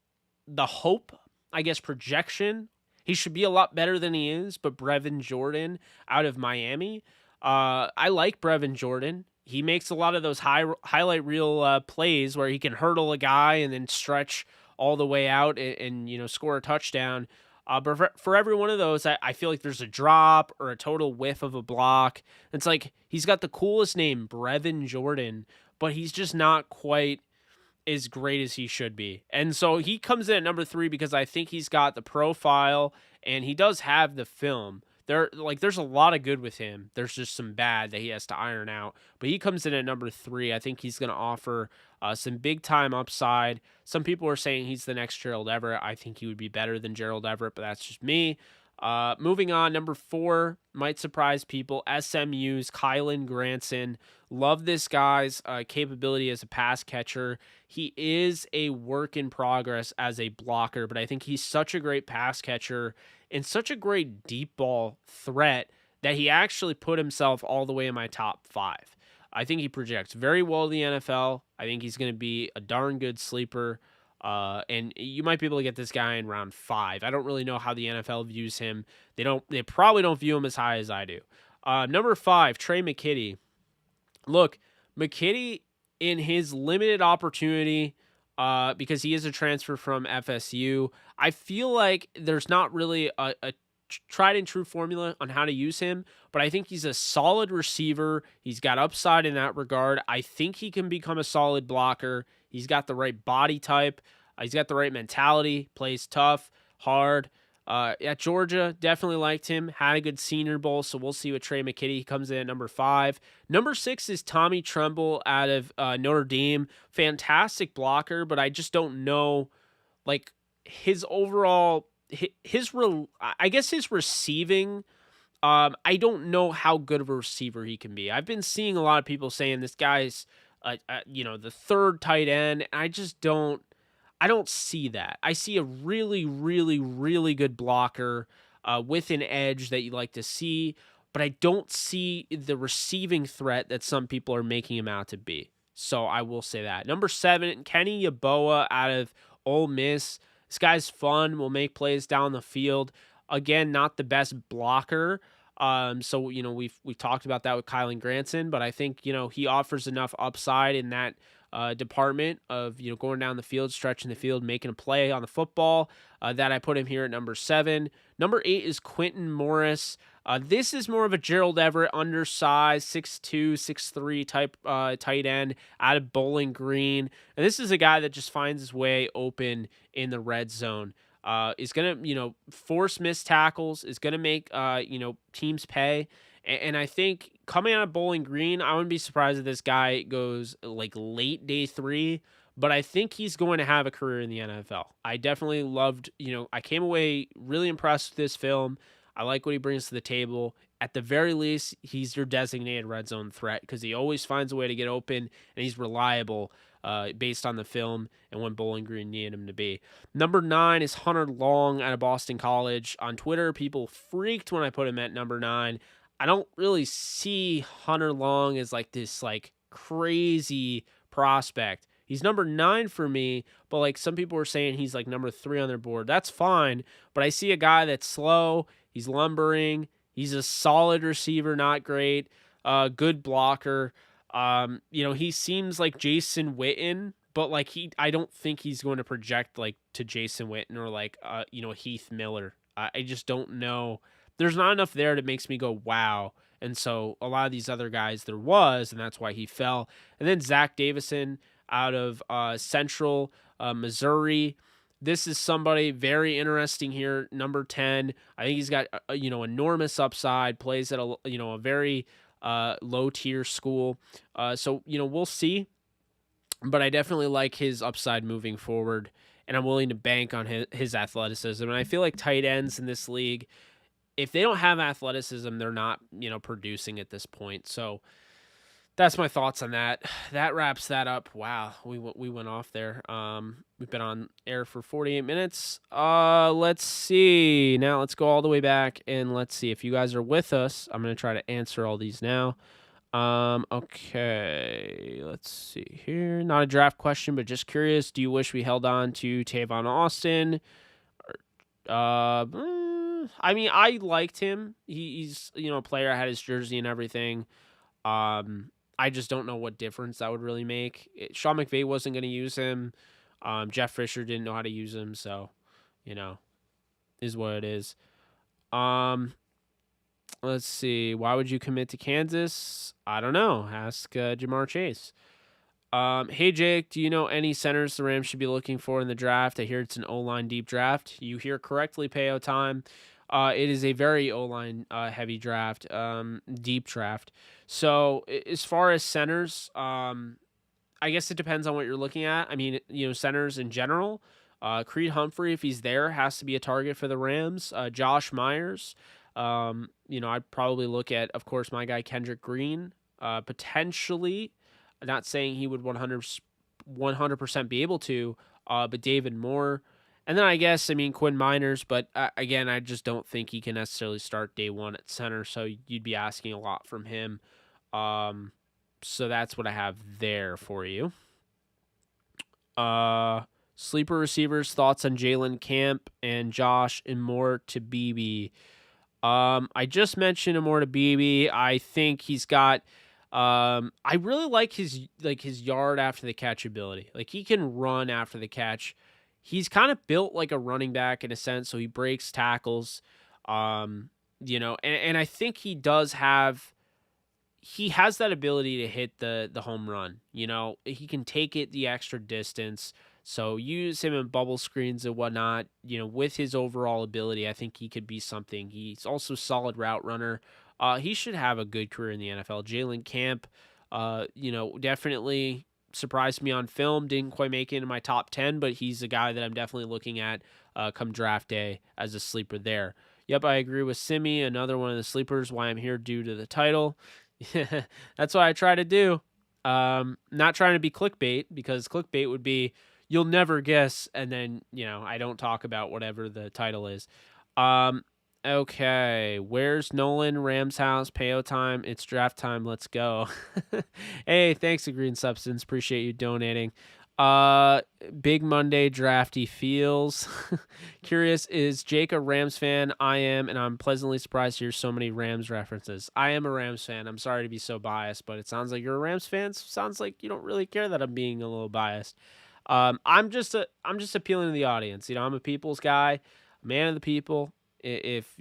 the hope, I guess, projection. He should be a lot better than he is, but Brevin Jordan out of Miami. I like Brevin Jordan. He makes a lot of those highlight reel plays where he can hurdle a guy and then stretch all the way out and score a touchdown. But for every one of those, I feel like there's a drop or a total whiff of a block. It's like he's got the coolest name, Brevin Jordan, but he's just not quite as great as he should be. And so he comes in at number 3 because I think he's got the profile and he does have the film. There's a lot of good with him. There's just some bad that he has to iron out. But he comes in at number 3. I think he's going to offer some big time upside. Some people are saying he's the next Gerald Everett. I think he would be better than Gerald Everett, but that's just me. Moving on, number 4 might surprise people. SMU's Kylen Granson. Love this guy's capability as a pass catcher. He is a work in progress as a blocker, but I think he's such a great pass catcher and such a great deep ball threat that he actually put himself all the way in my top 5. I think he projects very well in the NFL. I think he's going to be a darn good sleeper. And you might be able to get this guy in round 5. I don't really know how the NFL views him. They probably don't view him as high as I do. Number 5, Trey McKitty. Look, McKitty in his limited opportunity, because he is a transfer from FSU, I feel like there's not really a tried and true formula on how to use him, but I think he's a solid receiver. He's got upside in that regard. I think he can become a solid blocker. He's got the right body type. He's got the right mentality, plays tough, hard. At Georgia, definitely liked him. Had a good Senior Bowl, so we'll see what Trey McKitty. He comes in at number 5. Number 6 is Tommy Tremble out of Notre Dame. Fantastic blocker, but I just don't know, like, his overall, I guess his receiving. I don't know how good of a receiver he can be. I've been seeing a lot of people saying this guy's, the 3rd tight end. And I don't see that. I see a really, really, really good blocker with an edge that you like to see, but I don't see the receiving threat that some people are making him out to be. So I will say that. Number 7, Kenny Yeboah out of Ole Miss. This guy's fun, will make plays down the field. Again, not the best blocker. So we've talked about that with Kylen Granson, but I think he offers enough upside in that department of going down the field, stretching the field, making a play on the football, that I put him here at number 7. Number 8 is Quentin Morris. This is more of a Gerald Everett undersized 6'2", 6'3" type tight end out of Bowling Green, and this is a guy that just finds his way open in the red zone. Is going to, force missed tackles, is going to make, teams pay. And I think coming out of Bowling Green, I wouldn't be surprised if this guy goes like late day 3, but I think he's going to have a career in the NFL. I definitely loved, I came away really impressed with this film. I like what he brings to the table. At the very least, he's your designated red zone threat because he always finds a way to get open and he's reliable. Based on the film and when Bowling Green needed him to be. Number 9 is Hunter Long out of Boston College. On Twitter, people freaked when I put him at number 9. I don't really see Hunter Long as like this crazy prospect. He's number 9 for me, but some people were saying he's number 3 on their board. That's fine, but I see a guy that's slow. He's lumbering. He's a solid receiver, not great. Good blocker. He seems like Jason Witten, but I don't think he's going to project to Jason Witten or Heath Miller. I just don't know. There's not enough there that makes me go, wow. And so a lot of these other guys there was, and that's why he fell. And then Zach Davison out of Central Missouri. this is somebody very interesting here. Number 10. I think he's got, enormous upside, plays at a very low tier school. So, we'll see, but I definitely like his upside moving forward, and I'm willing to bank on his athleticism. And I feel like tight ends in this league, if they don't have athleticism, they're not, producing at this point. So that's my thoughts on that. That wraps that up. Wow, we went off there. We've been on air for 48 minutes. Let's see. Now let's go all the way back and let's see if you guys are with us. I'm gonna try to answer all these now. Okay, let's see here. Not a draft question, but just curious. Do you wish we held on to Tavon Austin? I mean, I liked him. He's a player. I had his jersey and everything. I just don't know what difference that would really make. Sean McVay wasn't going to use him. Jeff Fisher didn't know how to use him, so is what it is. Let's see. Why would you commit to Kansas? I don't know. Ask Jamar Chase. Hey, Jake, do you know any centers the Rams should be looking for in the draft? I hear it's an O-line deep draft. You hear correctly, Payo time. It is a very O-line heavy draft, deep draft. So as far as centers, I guess it depends on what you're looking at. I mean, centers in general. Creed Humphrey, if he's there, has to be a target for the Rams. Josh Myers, I'd probably look at, of course, my guy Kendrick Green, potentially. Not saying he would 100% be able to, but David Moore. And then I guess, Quinn Miners, but again, I just don't think he can necessarily start day one at center, so you'd be asking a lot from him. So that's what I have there for you. Sleeper receivers, thoughts on Jalen Camp and Josh and more to BB. I just mentioned more to BB. I think he's got... I really like his yard after the catch ability. Like, he can run after the catch. He's kind of built like a running back in a sense, so he breaks tackles. And I think he has that ability to hit the home run. He can take it the extra distance. So use him in bubble screens and whatnot. With his overall ability, I think he could be something. He's also a solid route runner. He should have a good career in the NFL. Jalen Camp, definitely surprised me on film. Didn't quite make it into my top 10, but he's a guy that I'm definitely looking at come draft day as a sleeper there. Yep, I agree with Simi, another one of the sleepers, why I'm here due to the title. That's what I try to do. Not trying to be clickbait, because clickbait would be you'll never guess, and then, I don't talk about whatever the title is. Okay, where's Nolan? Rams house, Payo time. It's draft time. Let's go. Hey, thanks to Green Substance. Appreciate you donating. Big Monday drafty feels. Curious, is Jake a Rams fan? I am, and I'm pleasantly surprised to hear so many Rams references. I am a Rams fan. I'm sorry to be so biased, but it sounds like you're a Rams fan. Sounds like you don't really care that I'm being a little biased. I'm just appealing to the audience. I'm a people's guy, a man of the people. If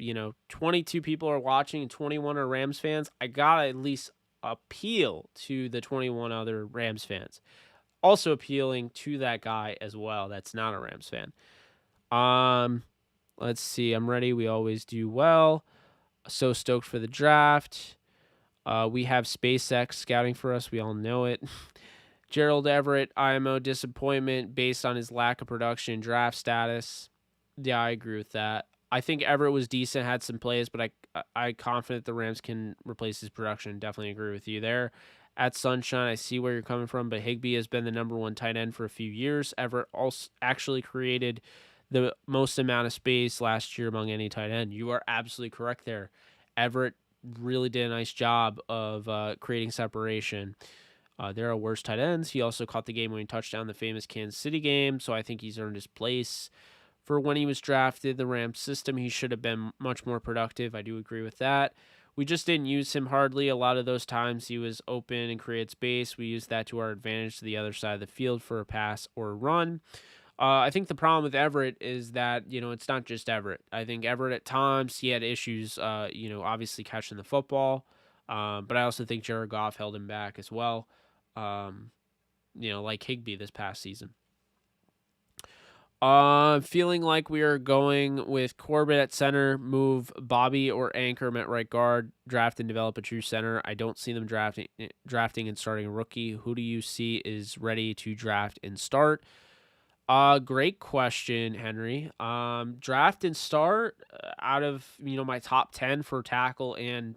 22 people are watching and 21 are Rams fans, I gotta at least appeal to the 21 other Rams fans. Also appealing to that guy as well that's not a Rams fan. Let's see. I'm ready. We always do well. So stoked for the draft. We have SpaceX scouting for us. We all know it. Gerald Everett, IMO disappointment based on his lack of production and draft status. Yeah, I agree with that. I think Everett was decent, had some plays, but I'm confident the Rams can replace his production. Definitely agree with you there. At Sunshine, I see where you're coming from, but Higbee has been the number one tight end for a few years. Everett also actually created the most amount of space last year among any tight end. You are absolutely correct there. Everett really did a nice job of creating separation. There are worse tight ends. He also caught the game-winning touchdown in the famous Kansas City game, so I think he's earned his place. For when he was drafted, the Rams system, he should have been much more productive. I do agree with that. We just didn't use him hardly. A lot of those times he was open and created space. We used that to our advantage to the other side of the field for a pass or a run. I think the problem with Everett is that, it's not just Everett. I think Everett at times, he had issues, obviously catching the football. But I also think Jared Goff held him back as well, like Higbee this past season. Feeling like we are going with Corbett at center, move Bobby or Anchor at right guard, draft and develop a true center. I don't see them drafting and starting a rookie. Who do you see is ready to draft and start? Great question, Henry. Draft and start out of my top 10 for tackle and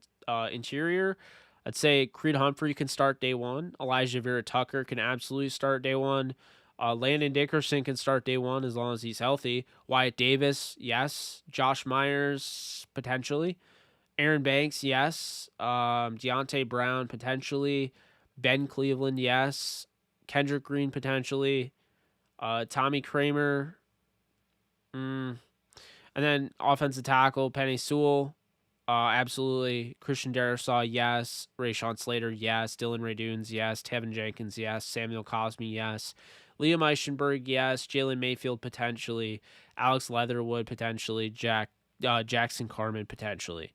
interior. I'd say Creed Humphrey can start day one. Elijah Vera-Tucker can absolutely start day one. Landon Dickerson can start day one as long as he's healthy. Wyatt Davis, yes. Josh Myers, potentially. Aaron Banks, yes. Deontay Brown, potentially. Ben Cleveland, yes. Kendrick Green, potentially. Tommy Kramer. And then offensive tackle, Penny Sewell. Absolutely. Christian Darrisaw, yes. Rashawn Slater, yes. Dylan Radunes, yes. Tevin Jenkins, yes. Samuel Cosme, yes. Liam Eichenberg, yes. Jalen Mayfield, potentially. Alex Leatherwood, potentially. Jackson Carman, potentially.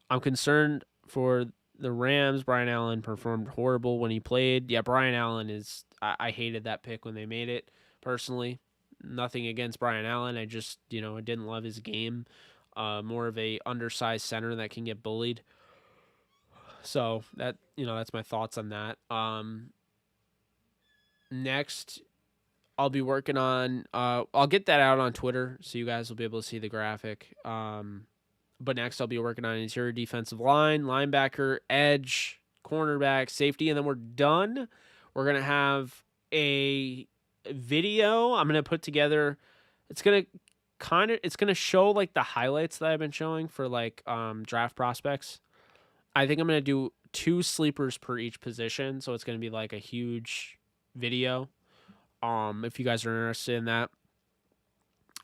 I'm concerned for the Rams. Brian Allen performed horrible when he played. Yeah, Brian Allen is... I hated that pick when they made it, personally. Nothing against Brian Allen. I just, I didn't love his game. More of a undersized center that can get bullied. So that's my thoughts on that. Next, I'll be working on. I'll get that out on Twitter, so you guys will be able to see the graphic. But next, I'll be working on interior defensive line, linebacker, edge, cornerback, safety, and then we're done. We're gonna have a video I'm gonna put together. It's gonna show like the highlights that I've been showing for like draft prospects. I think I'm gonna do 2 sleepers per each position, so it's gonna be like a huge video. If you guys are interested in that,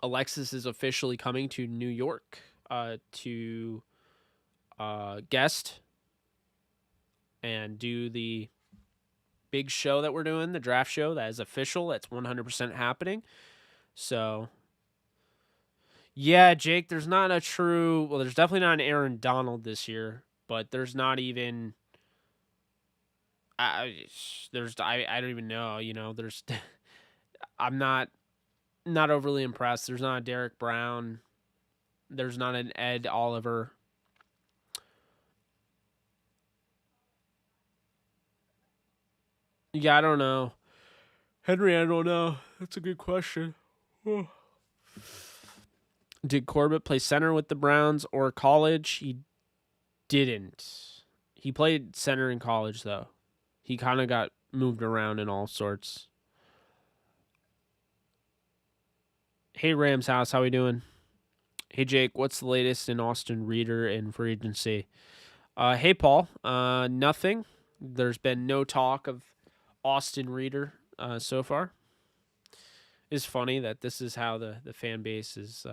Alexis is officially coming to New York to guest and do the big show that we're doing, the draft show. That is official. That's 100% happening. So, yeah, Jake, there's definitely not an Aaron Donald this year, but there's not even, I don't even know, there's, I'm not overly impressed. There's not a Derek Brown. There's not an Ed Oliver. Yeah, I don't know. Henry, I don't know. That's a good question. Oh. Did Corbett play center with the Browns or college? He didn't. He played center in college, though. He kind of got moved around in all sorts. Hey, Rams House, how we doing? Hey, Jake, what's the latest in Austin Reeder and free agency? Hey, Paul. Nothing. There's been no talk of Austin Reeder so far. It's funny that this is how the fan base is.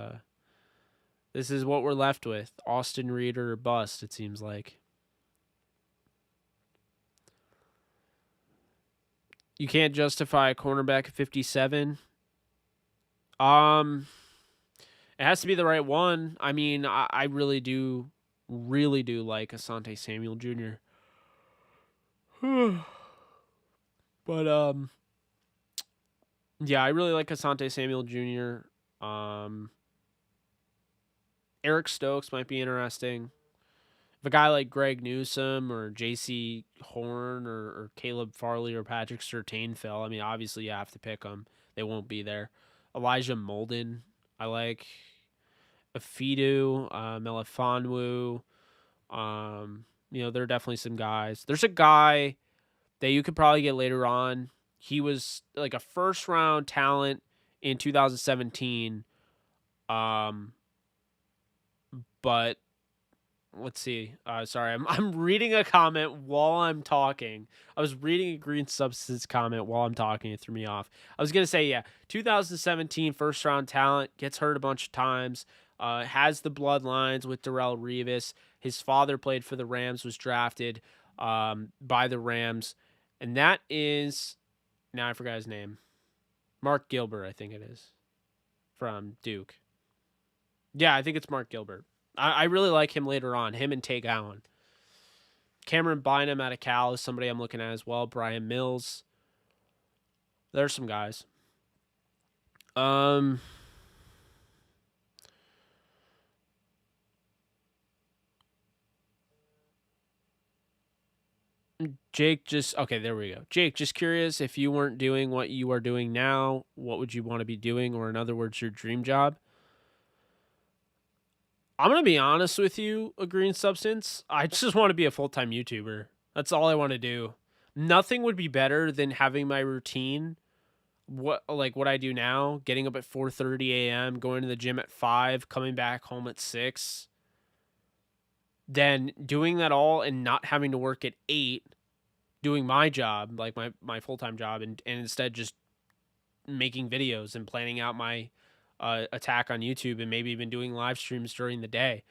This is what we're left with. Austin Reeder or bust, it seems like. You can't justify a cornerback at 57. It has to be the right one. I mean, I really do like Asante Samuel Jr. But yeah, I really like Asante Samuel Jr. Eric Stokes might be interesting. If a guy like Greg Newsome or J.C. Horn or Caleb Farley or Patrick Surtain fell, I mean, obviously you have to pick them. They won't be there. Elijah Molden, I like. Afidu, Melifonwu. There are definitely some guys. There's a guy that you could probably get later on. He was like a first-round talent in 2017. But let's see. Sorry, I'm reading a comment while I'm talking. I was reading a Green Substance comment while I'm talking. It threw me off. I was going to say, yeah, 2017 first-round talent, gets hurt a bunch of times, has the bloodlines with Darrelle Revis. His father played for the Rams, was drafted by the Rams. And that is, now I forgot his name, Mark Gilbert, I think it is, from Duke. Yeah, I think it's Mark Gilbert. I really like him later on, him and Tate Allen. Cameron Bynum out of Cal is somebody I'm looking at as well. Brian Mills. There's some guys. Um, Jake, just okay. There we go. Jake, just curious, if you weren't doing what you are doing now, what would you want to be doing, or in other words, your dream job? I'm gonna be honest with you, a green substance. I just want to be a full-time YouTuber. That's all I want to do. Nothing would be better than having my routine, what I do now, getting up at 4:30 a.m., going to the gym at 5, coming back home at 6, then doing that all and not having to work at 8, doing my job, like my full-time job, and instead just making videos and planning out my attack on YouTube, and maybe even doing live streams during the day.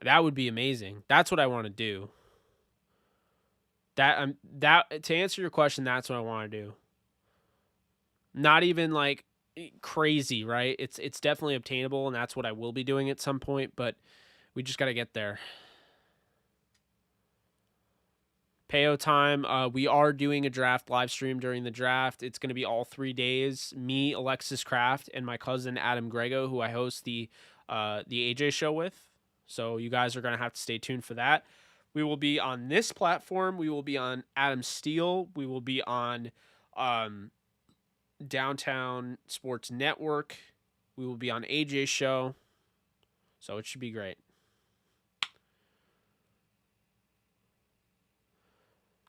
That would be amazing. That's what I want to do. That to answer your question, that's what I want to do. Not even like crazy, right? It's definitely obtainable, and that's what I will be doing at some point, but we just got to get there. Payo time. We are doing a draft live stream during the draft. It's going to be all 3 days. Me, Alexis Kraft, and my cousin Adam Grego, who I host the AJ show with. So you guys are going to have to stay tuned for that. We will be on this platform. We will be on Adam Steele. We will be on Downtown Sports Network. We will be on AJ's show. So it should be great.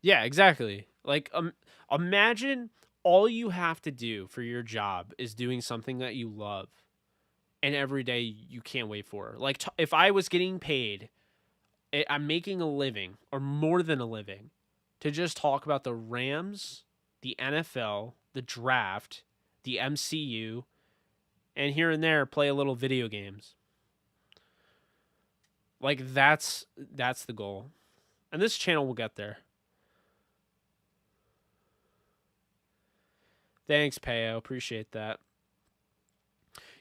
Yeah, exactly. Like, imagine all you have to do for your job is doing something that you love, and every day you can't wait for. Like, if I was getting paid, I'm making a living or more than a living to just talk about the Rams, the NFL, the draft, the MCU, and here and there play a little video games. Like, that's the goal. And this channel will get there. Thanks, Payo. Appreciate that.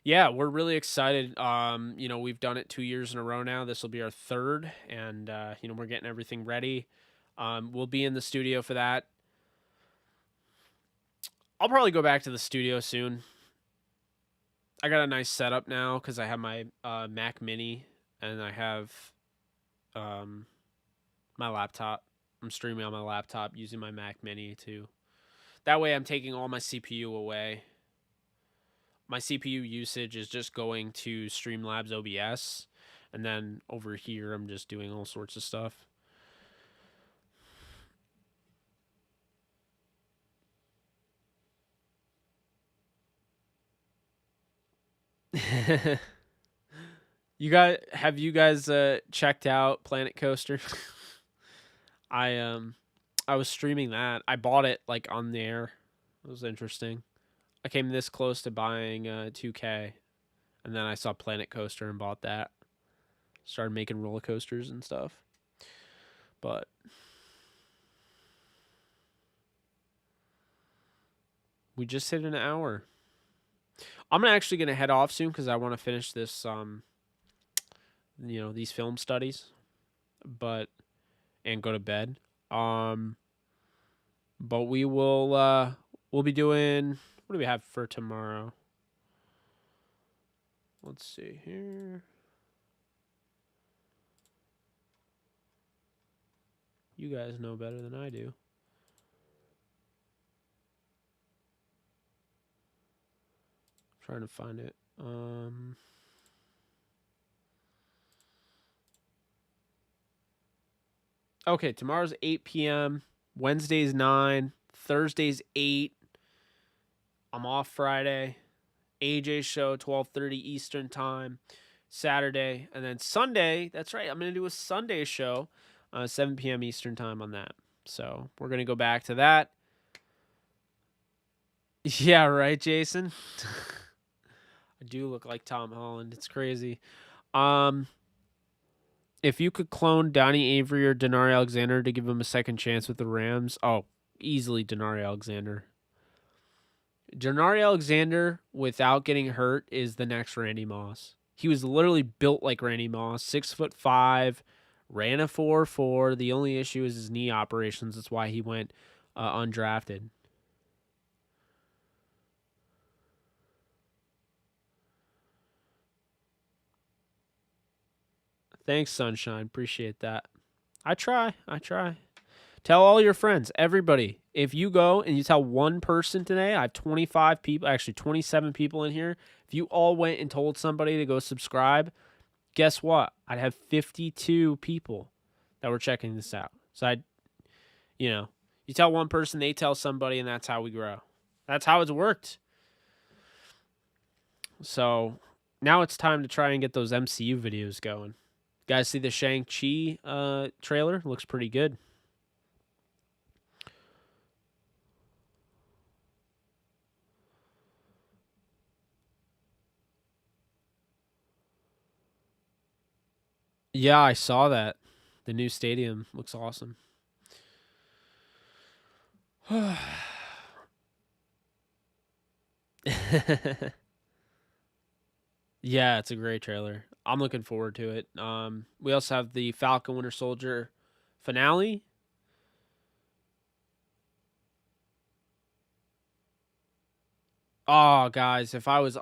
Yeah, we're really excited. We've done it 2 years in a row now. This will be our third, and we're getting everything ready. We'll be in the studio for that. I'll probably go back to the studio soon. I got a nice setup now because I have my Mac Mini and I have my laptop. I'm streaming on my laptop using my Mac Mini too. That way I'm taking all my CPU away. My CPU usage is just going to Streamlabs OBS, and then over here I'm just doing all sorts of stuff. Have you guys checked out Planet Coaster? I was streaming that. I bought it like on the air. It was interesting. I came this close to buying 2K, and then I saw Planet Coaster and bought that. Started making roller coasters and stuff. But we just hit an hour. I'm actually gonna head off soon because I want to finish this these film studies, and go to bed. But we'll be doing, what do we have for tomorrow? Let's see here. You guys know better than I do. I'm trying to find it. Okay, tomorrow's 8 p.m. Wednesday's 9. Thursday's 8. I'm off Friday. AJ show 12:30 Eastern time. Saturday, and then Sunday. That's right. I'm gonna do a Sunday show, 7 p.m. Eastern time on that. So we're gonna go back to that. Yeah, right, Jason. I do look like Tom Holland. It's crazy. If you could clone Donnie Avery or Denari Alexander to give him a second chance with the Rams, easily Denari Alexander. Denari Alexander, without getting hurt, is the next Randy Moss. He was literally built like Randy Moss, 6'5", ran a 4.4. The only issue is his knee operations. That's why he went undrafted. Thanks, Sunshine. Appreciate that. I try. Tell all your friends, everybody. If you go and you tell one person today, I have 25 people, actually 27 people in here. If you all went and told somebody to go subscribe, guess what? I'd have 52 people that were checking this out. So you tell one person, they tell somebody, and that's how we grow. That's how it's worked. So now it's time to try and get those MCU videos going. Guys, see the Shang-Chi trailer? Looks pretty good. Yeah, I saw that. The new stadium looks awesome. Yeah, it's a great trailer. I'm looking forward to it. We also have the Falcon Winter Soldier finale. Oh, guys, if only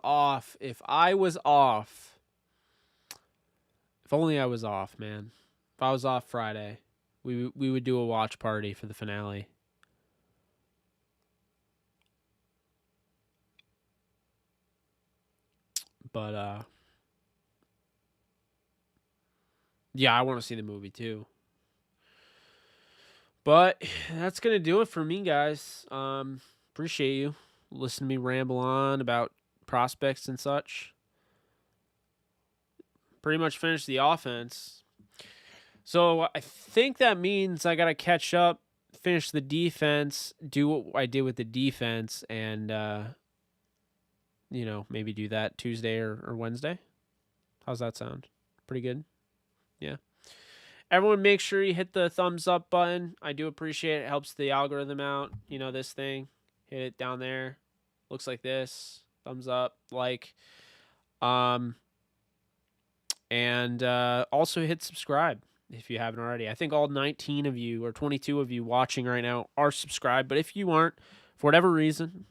I was off, man. If I was off Friday, we would do a watch party for the finale. But yeah, I want to see the movie too. But that's gonna do it for me, guys. Appreciate you listening to me ramble on about prospects and such. Pretty much finished the offense. So I think that means I gotta catch up, finish the defense, do what I did with the defense, and maybe do that Tuesday or Wednesday. How's that sound? Pretty good? Yeah. Everyone make sure you hit the thumbs up button. I do appreciate it. It helps the algorithm out. This thing. Hit it down there. Looks like this. Thumbs up. Like. And also hit subscribe if you haven't already. I think all 19 of you or 22 of you watching right now are subscribed. But if you aren't, for whatever reason,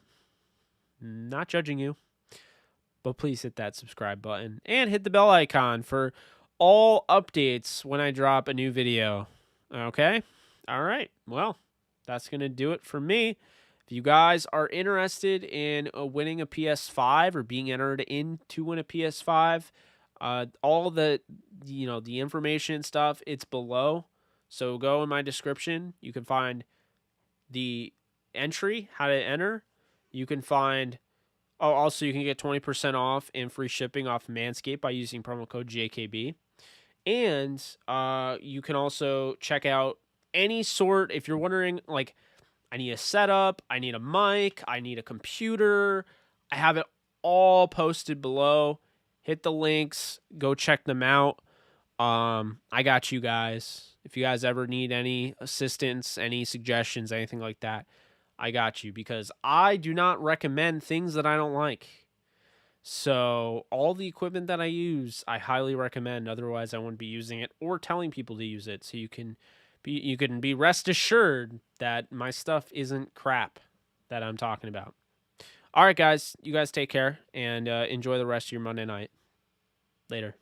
not judging you, but please hit that subscribe button and hit the bell icon for all updates when I drop a new video. Okay? All right. Well, that's going to do it for me. If you guys are interested in winning a PS5 or being entered in to win a PS5, all the the information stuff, it's below. So go in my description. You can find the entry, how to enter. You can find also you can get 20% off and free shipping off Manscaped by using promo code JKB. And you can also check out any sort, if you're wondering, like, I need a setup, I need a mic, I need a computer, I have it all posted below. Hit the links, go check them out. I got you guys. If you guys ever need any assistance, any suggestions, anything like that, I got you, because I do not recommend things that I don't like. So all the equipment that I use, I highly recommend. Otherwise, I wouldn't be using it or telling people to use it. So you can be rest assured that my stuff isn't crap that I'm talking about. All right, guys. You guys take care and enjoy the rest of your Monday night. Later.